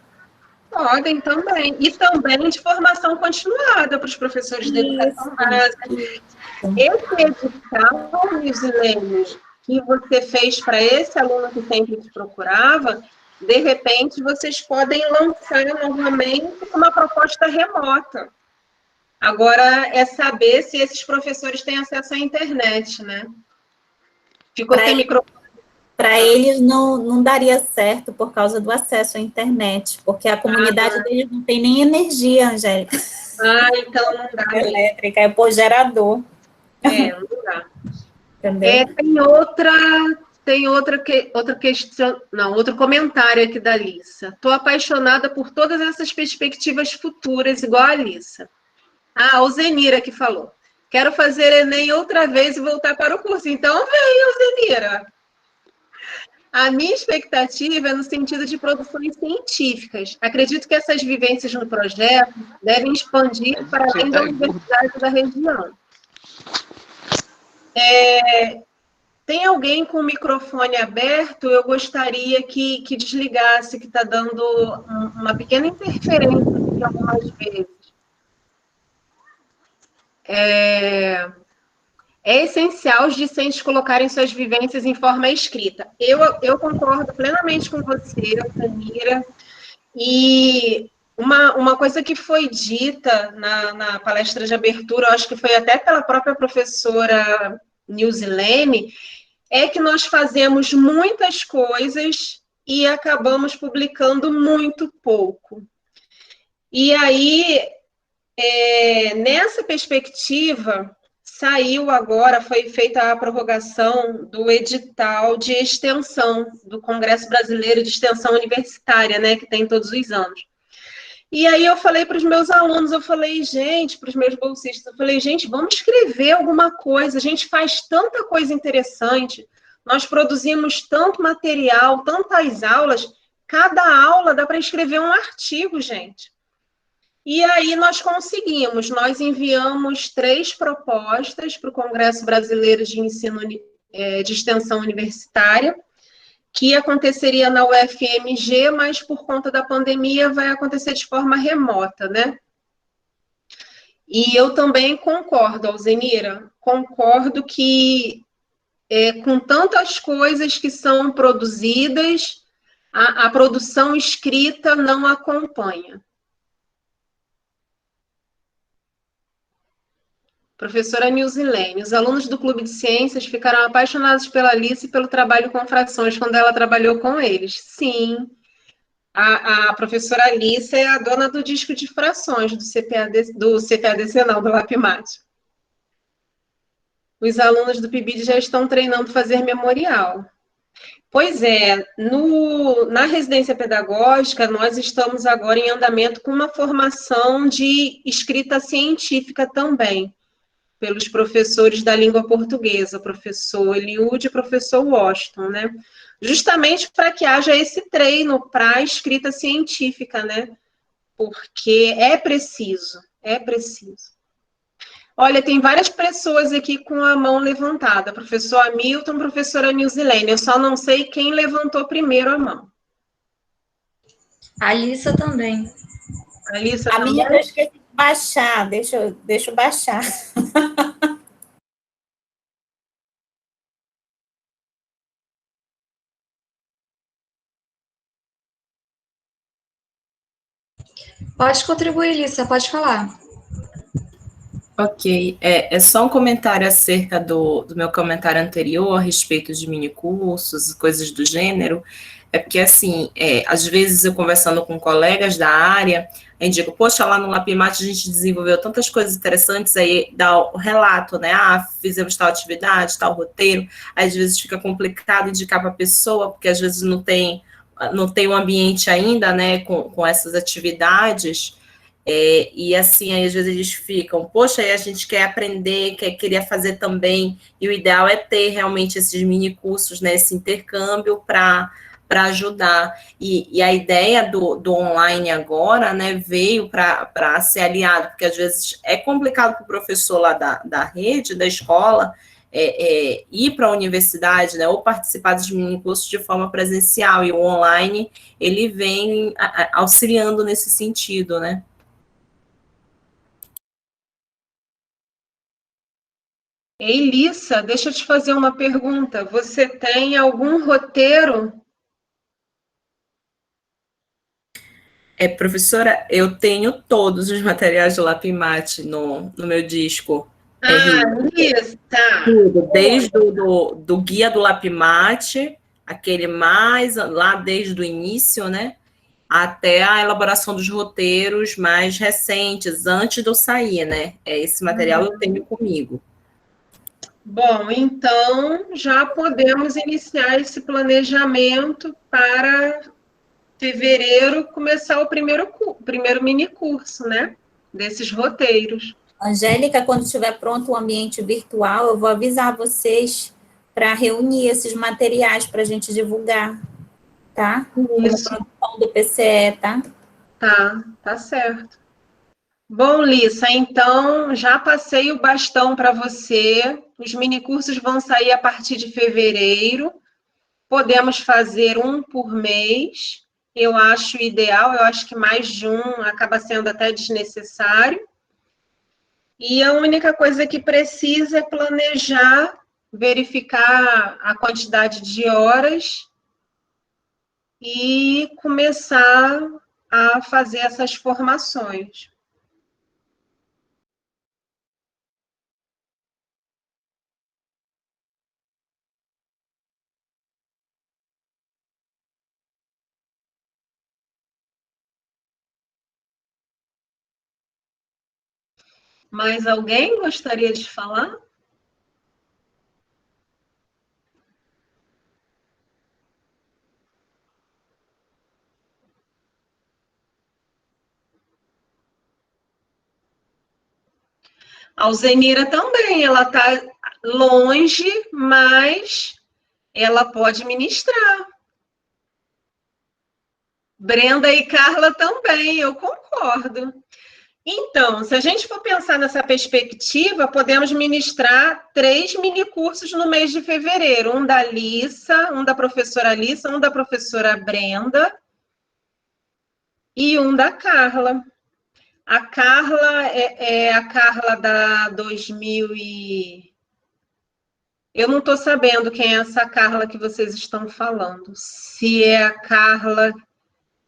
Podem também. E também de formação continuada para os professores de educação básica. Esse edital, Islene, que você fez para esse aluno que sempre te procurava, de repente, vocês podem lançar novamente uma proposta remota. Agora, é saber se esses professores têm acesso à internet, né? Ficou sem microfone. Para eles não daria certo por causa do acesso à internet, porque a comunidade deles não tem nem energia, Angélica. Então não dá. Elétrica, é por gerador. Não dá. Entendeu? Tem outra questão, outro comentário aqui da Alissa. Estou apaixonada por todas essas perspectivas futuras, igual a Alissa. O Zenira que falou. Quero fazer Enem outra vez e voltar para o curso. Então, vem, Zenira. A minha expectativa é no sentido de produções científicas. Acredito que essas vivências no projeto devem expandir para além da universidade da região. Tem alguém com o microfone aberto? Eu gostaria que desligasse, que está dando uma pequena interferência aqui algumas vezes. É essencial os discentes colocarem suas vivências em forma escrita. Eu concordo plenamente com você, Tamira, e uma coisa que foi dita na palestra de abertura, eu acho que foi até pela própria professora Nilzilene, é que nós fazemos muitas coisas e acabamos publicando muito pouco. E aí, nessa perspectiva, saiu agora, foi feita a prorrogação do edital de extensão do Congresso Brasileiro de Extensão Universitária, né, que tem todos os anos. E aí eu falei para os meus alunos, para os meus bolsistas, eu falei, gente, vamos escrever alguma coisa, a gente faz tanta coisa interessante, nós produzimos tanto material, tantas aulas, cada aula dá para escrever um artigo, gente. E aí nós conseguimos, nós enviamos 3 propostas para o Congresso Brasileiro de Ensino de Extensão Universitária, que aconteceria na UFMG, mas por conta da pandemia vai acontecer de forma remota, né? E eu também concordo, Alzenira, concordo que com tantas coisas que são produzidas, a produção escrita não acompanha. Professora Nilzilene, os alunos do Clube de Ciências ficaram apaixonados pela Alice e pelo trabalho com frações quando ela trabalhou com eles. Sim, a professora Alice é a dona do disco de frações do LAPMAT. Os alunos do PIBID já estão treinando fazer memorial. Pois é, na residência pedagógica, nós estamos agora em andamento com uma formação de escrita científica também, pelos professores da língua portuguesa, professor Eliud e professor Washington, né? Justamente para que haja esse treino para a escrita científica, né? Porque é preciso, é preciso. Olha, tem várias pessoas aqui com a mão levantada, professor Hamilton, professora Nilzilene, eu só não sei quem levantou primeiro a mão. A Alissa também. A minha eu esqueci de baixar, deixa eu baixar. Pode contribuir, Lissa, pode falar. Ok, é só um comentário acerca do meu comentário anterior a respeito de minicursos e coisas do gênero, porque, assim, às vezes eu conversando com colegas da área, a gente digo, poxa, lá no LAPMAT a gente desenvolveu tantas coisas interessantes, aí dá o relato, né, fizemos tal atividade, tal roteiro, aí às vezes fica complicado indicar para a pessoa, porque às vezes não tem um ambiente ainda, né, com essas atividades. E assim, aí às vezes eles ficam, poxa, aí a gente quer aprender, queria fazer também, e o ideal é ter realmente esses mini cursos, né, esse intercâmbio para ajudar, e a ideia do online agora, né, veio para ser aliado, porque às vezes é complicado para o professor lá da rede, da escola, ir para a universidade, né, ou participar dos mini cursos de forma presencial, e o online, ele vem auxiliando nesse sentido, né. Ei, Lissa, deixa eu te fazer uma pergunta. Você tem algum roteiro? Professora, eu tenho todos os materiais do LAPMAT no meu disco. Lissa! Tudo, desde do guia do LAPMAT, aquele mais lá desde o início, né? Até a elaboração dos roteiros mais recentes, antes de eu sair, né? Esse material eu tenho comigo. Bom, então já podemos iniciar esse planejamento para fevereiro começar o primeiro mini curso, né? Desses roteiros. Angélica, quando estiver pronto o ambiente virtual, eu vou avisar vocês para reunir esses materiais para a gente divulgar, tá? Isso. Como produção do PCE, tá? Tá certo. Bom, Lissa, então já passei o bastão para você. Os minicursos vão sair a partir de fevereiro. Podemos fazer um por mês. Eu acho ideal, eu acho que mais de um acaba sendo até desnecessário. E a única coisa que precisa é planejar, verificar a quantidade de horas e começar a fazer essas formações. Mais alguém gostaria de falar? A Alzenira também, ela está longe, mas ela pode ministrar. Brenda e Carla também, eu concordo. Então, se a gente for pensar nessa perspectiva, podemos ministrar 3 minicursos no mês de fevereiro. Um da Lissa, um da professora Lissa, um da professora Brenda e um da Carla. A Carla é a Carla da 2000 e... Eu não estou sabendo quem é essa Carla que vocês estão falando. Se é a Carla...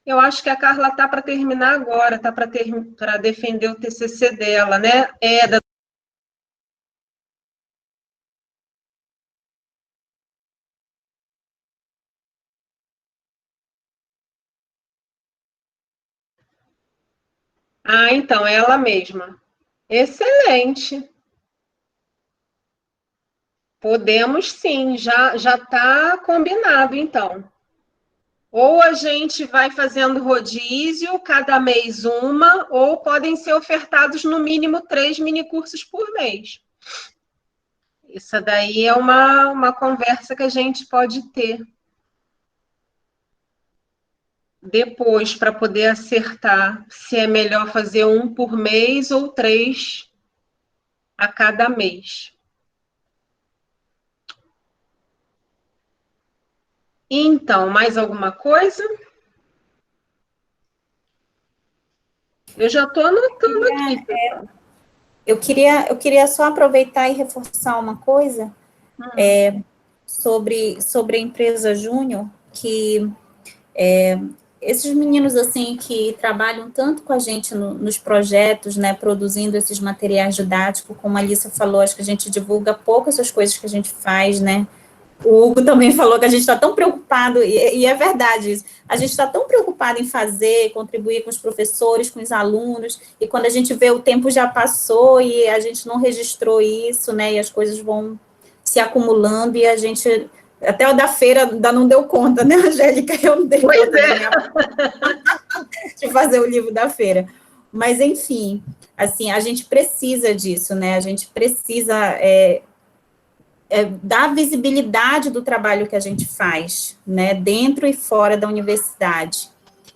Eu acho que a Carla está para terminar agora, está para defender o TCC dela, né? Então, ela mesma. Excelente. Podemos sim, já está combinado, então. Ou a gente vai fazendo rodízio, cada mês uma, ou podem ser ofertados no mínimo 3 minicursos por mês. Isso daí é uma conversa que a gente pode ter depois, para poder acertar se é melhor fazer um por mês ou 3 a cada mês. Então, mais alguma coisa? Eu já estou anotando aqui. Eu queria só aproveitar e reforçar uma coisa sobre a empresa Júnior, que esses meninos, assim, que trabalham tanto com a gente nos projetos, né, produzindo esses materiais didáticos, como a Alissa falou, acho que a gente divulga pouco essas coisas que a gente faz, né? O Hugo também falou que a gente está tão preocupado, e é verdade isso, a gente está tão preocupado em fazer, contribuir com os professores, com os alunos, e quando a gente vê o tempo já passou e a gente não registrou isso, né, e as coisas vão se acumulando, e a gente, até o da feira ainda não deu conta, né, Angélica? Eu não dei conta de fazer o livro da feira. Mas, enfim, assim, a gente precisa disso, né, a gente precisa... dar visibilidade do trabalho que a gente faz, né, dentro e fora da universidade.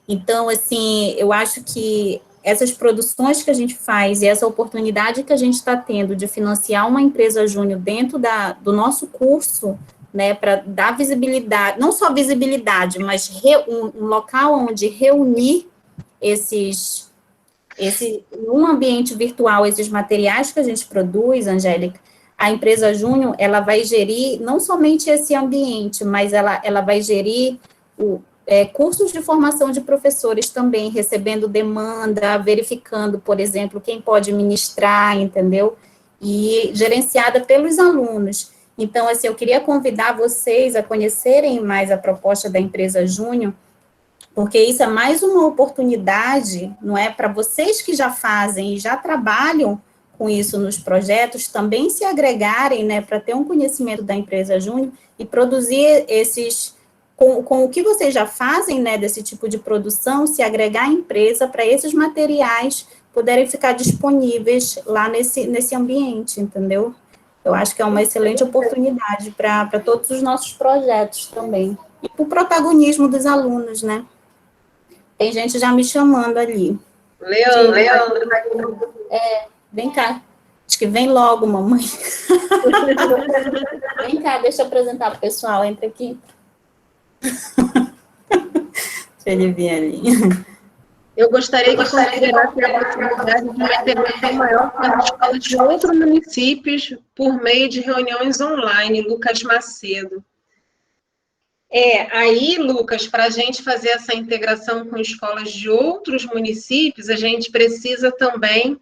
Então, assim, eu acho que essas produções que a gente faz e essa oportunidade que a gente está tendo de financiar uma empresa júnior dentro do nosso curso, né, para dar visibilidade, não só visibilidade, mas um local onde reunir num ambiente virtual, esses materiais que a gente produz, Angélica, a empresa Júnior, ela vai gerir não somente esse ambiente, mas ela vai gerir cursos de formação de professores também, recebendo demanda, verificando, por exemplo, quem pode ministrar, entendeu? E gerenciada pelos alunos. Então, assim, eu queria convidar vocês a conhecerem mais a proposta da empresa Júnior, porque isso é mais uma oportunidade, não é, para vocês que já fazem e já trabalham com isso nos projetos, também se agregarem, né, para ter um conhecimento da empresa Júnior e produzir com o que vocês já fazem, né, desse tipo de produção, se agregar à empresa para esses materiais poderem ficar disponíveis lá nesse ambiente, entendeu? Eu acho que é uma excelente oportunidade para todos os nossos projetos também. E para o protagonismo dos alunos, né? Tem gente já me chamando ali. Leandro. Vem cá. Acho que vem logo, mamãe. Vem cá, deixa eu apresentar para o pessoal. Entra aqui. Deixa ele vir ali. Eu gostaria que considerasse a possibilidade de uma integração maior com as escolas de outros municípios por meio de reuniões online, Lucas Macedo. Aí, Lucas, para a gente fazer essa integração com escolas de outros municípios, a gente precisa também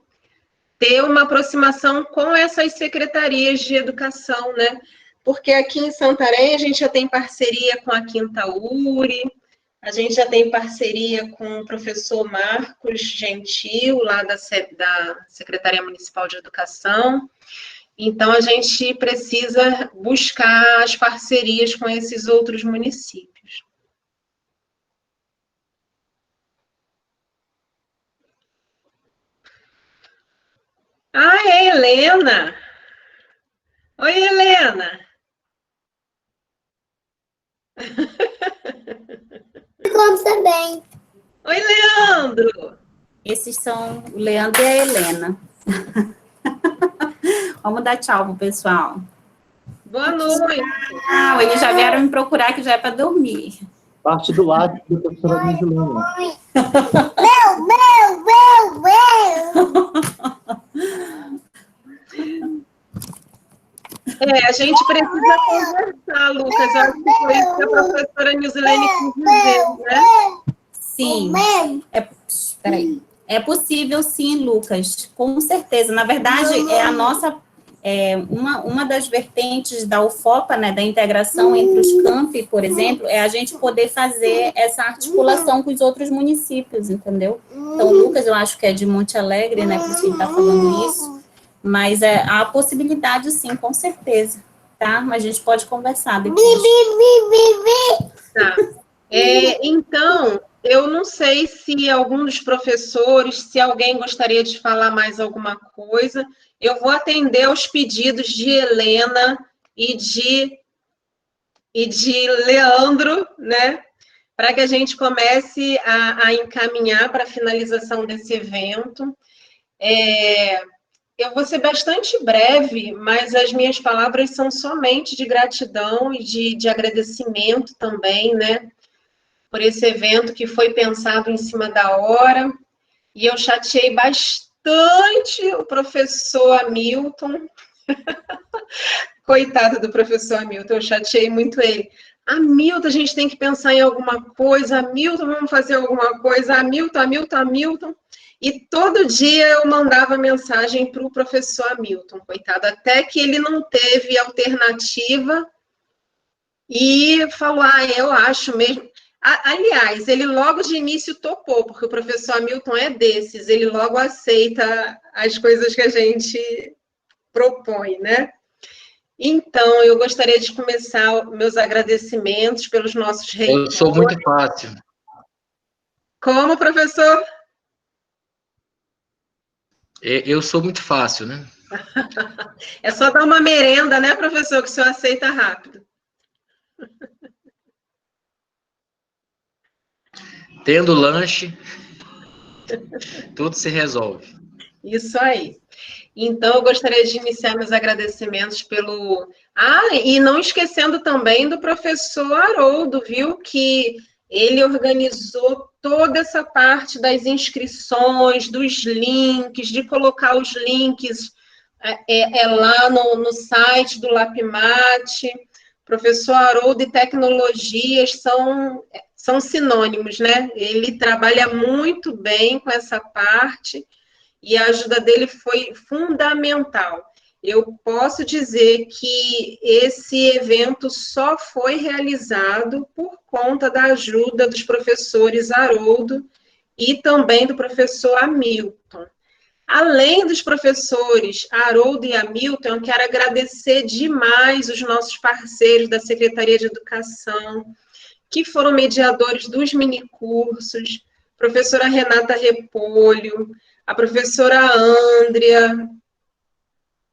ter uma aproximação com essas secretarias de educação, né? Porque aqui em Santarém a gente já tem parceria com a Quinta URI, a gente já tem parceria com o professor Marcos Gentil, lá da Secretaria Municipal de Educação. Então, a gente precisa buscar as parcerias com esses outros municípios. Ah, é Helena! Oi, Helena! Como também. Oi, Leandro! Esses são o Leandro e a Helena. Vamos dar tchau pro pessoal. Boa noite! Ah, eles já vieram me procurar, que já é para dormir. Parte do lado da professora Nigilena. A gente precisa conversar, Lucas. Eu acho que foi isso que a professora Nilzilene quis dizer, né? Sim. Peraí. É possível, sim, Lucas, com certeza. Na verdade, é a nossa... uma das vertentes da UFOPA, né, da integração entre os campi, por exemplo, é a gente poder fazer essa articulação com os outros municípios, entendeu? Então, Lucas, eu acho que é de Monte Alegre, né, por isso que ele está falando isso, mas há a possibilidade, sim, com certeza, tá? Mas a gente pode conversar depois. Tá. Então, eu não sei se algum dos professores, se alguém gostaria de falar mais alguma coisa. Eu vou atender aos pedidos de Helena e de Leandro, né? Para que a gente comece a encaminhar para a finalização desse evento. Eu vou ser bastante breve, mas as minhas palavras são somente de gratidão e de agradecimento também, né? Por esse evento que foi pensado em cima da hora. E eu chateei bastante o professor Hamilton. Coitado do professor Hamilton, eu chateei muito ele. Hamilton, a gente tem que pensar em alguma coisa. Hamilton, vamos fazer alguma coisa. Hamilton. E todo dia eu mandava mensagem para o professor Hamilton, coitado, até que ele não teve alternativa e falou, eu acho mesmo... Aliás, ele logo de início topou, porque o professor Hamilton é desses, ele logo aceita as coisas que a gente propõe, né? Então, eu gostaria de começar meus agradecimentos pelos nossos reitores. Eu sou muito fácil. Como, professor? Eu sou muito fácil, né? É só dar uma merenda, né, professor, que o senhor aceita rápido. Tendo lanche, tudo se resolve. Isso aí. Então, eu gostaria de iniciar meus agradecimentos pelo... e não esquecendo também do professor Haroldo, viu? Que ele organizou toda essa parte das inscrições, dos links, de colocar os links lá no site do LAPMAT. Professor Haroldo e tecnologias são sinônimos, né? Ele trabalha muito bem com essa parte e a ajuda dele foi fundamental. Eu posso dizer que esse evento só foi realizado por conta da ajuda dos professores Haroldo e também do professor Hamilton. Além dos professores Haroldo e Hamilton, eu quero agradecer demais os nossos parceiros da Secretaria de Educação, que foram mediadores dos minicursos, professora Renata Repolho, a professora Andrea,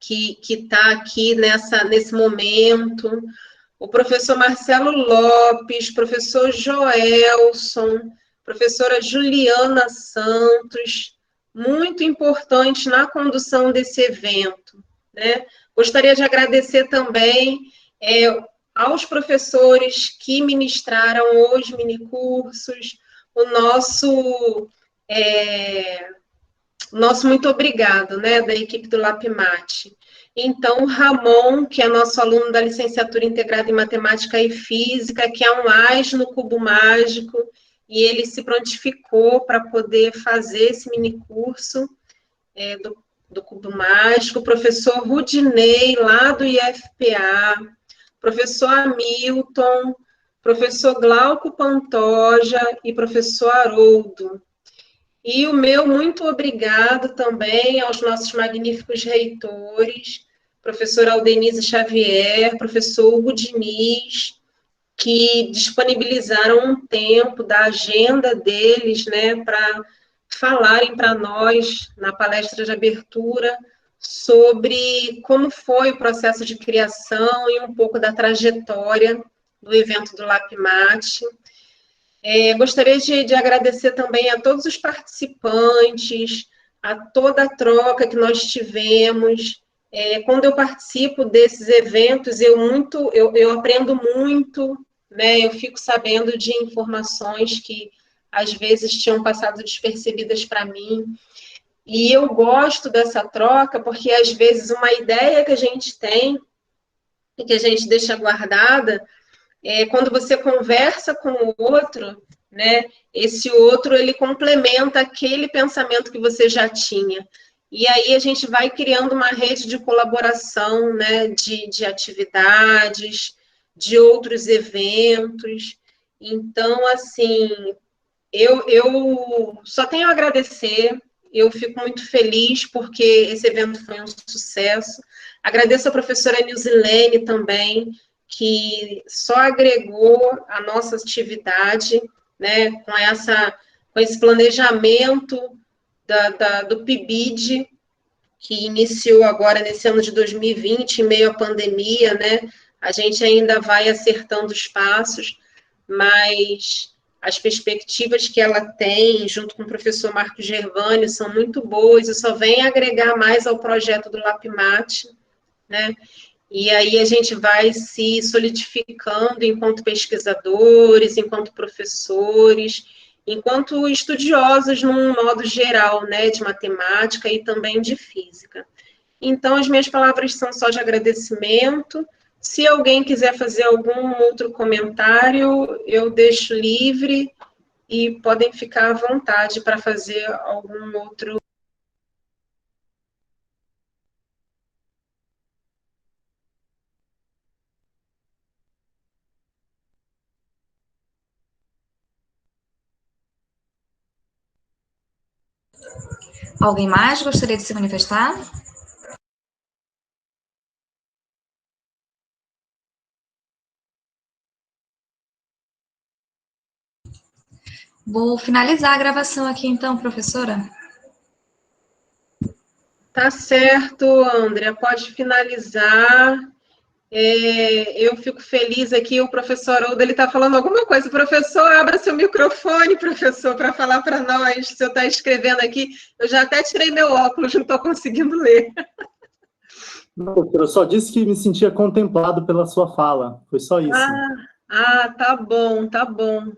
que está aqui nesse momento, o professor Marcelo Lopes, professor Joelson, professora Juliana Santos, muito importante na condução desse evento, né? Gostaria de agradecer também aos professores que ministraram os minicursos, o nosso muito obrigado, né, da equipe do LAPMAT. Então, o Ramon, que é nosso aluno da licenciatura integrada em Matemática e Física, que é um AIS no Cubo Mágico, e ele se prontificou para poder fazer esse minicurso do Cubo Mágico, o professor Rudinei, lá do IFPA, professor Hamilton, professor Glauco Pantoja e professor Haroldo. E o meu muito obrigado também aos nossos magníficos reitores, professor Aldenise Xavier, professor Hugo Diniz, que disponibilizaram um tempo da agenda deles, né, para falarem para nós, na palestra de abertura, sobre como foi o processo de criação e um pouco da trajetória do evento do LAPMAT. Gostaria de agradecer também a todos os participantes, a toda a troca que nós tivemos. Quando eu participo desses eventos, eu aprendo muito, né? Eu fico sabendo de informações que, às vezes, tinham passado despercebidas para mim. E eu gosto dessa troca, porque, às vezes, uma ideia que a gente tem e que a gente deixa guardada, quando você conversa com o outro, né, esse outro, ele complementa aquele pensamento que você já tinha. E aí a gente vai criando uma rede de colaboração, né, de atividades, de outros eventos. Então, assim, eu só tenho a agradecer, eu fico muito feliz porque esse evento foi um sucesso. Agradeço a professora Nilzilene também, que só agregou a nossa atividade, né, com esse planejamento do PIBID, que iniciou agora nesse ano de 2020, em meio à pandemia, né, a gente ainda vai acertando os passos, mas as perspectivas que ela tem, junto com o professor Marcos Gervânio, são muito boas e só vem agregar mais ao projeto do LAPMAT, né? E aí a gente vai se solidificando enquanto pesquisadores, enquanto professores, enquanto estudiosos num modo geral, né, de matemática e também de física. Então, as minhas palavras são só de agradecimento. Se alguém quiser fazer algum outro comentário, eu deixo livre e podem ficar à vontade para fazer algum outro. Alguém mais gostaria de se manifestar? Vou finalizar a gravação aqui, então, professora. Tá certo, Andrea, pode finalizar. Eu fico feliz aqui, o professor Haroldo, ele está falando alguma coisa. Professor, abra seu microfone, professor, para falar para nós. Se eu estou escrevendo aqui, eu já até tirei meu óculos, não estou conseguindo ler. Não, eu só disse que me sentia contemplado pela sua fala, foi só isso. Tá bom, tá bom.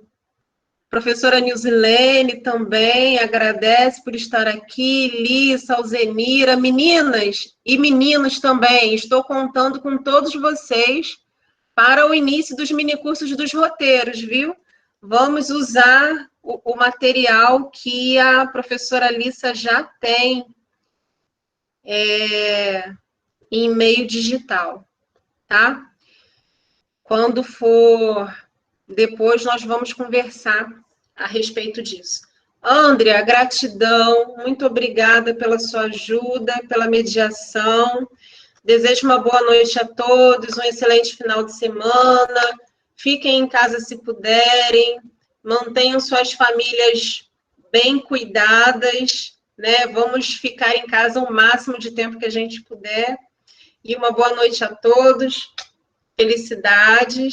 Professora Nilzilene também agradece por estar aqui, Lissa, Alzenira, meninas e meninos também, estou contando com todos vocês para o início dos minicursos dos roteiros, viu? Vamos usar o material que a professora Lissa já tem em meio digital, tá? Quando for depois, nós vamos conversar a respeito disso. Andrea, gratidão, muito obrigada pela sua ajuda, pela mediação. Desejo uma boa noite a todos, um excelente final de semana. Fiquem em casa se puderem, mantenham suas famílias bem cuidadas, né? Vamos ficar em casa o máximo de tempo que a gente puder. e uma boa noite a todos. Felicidades.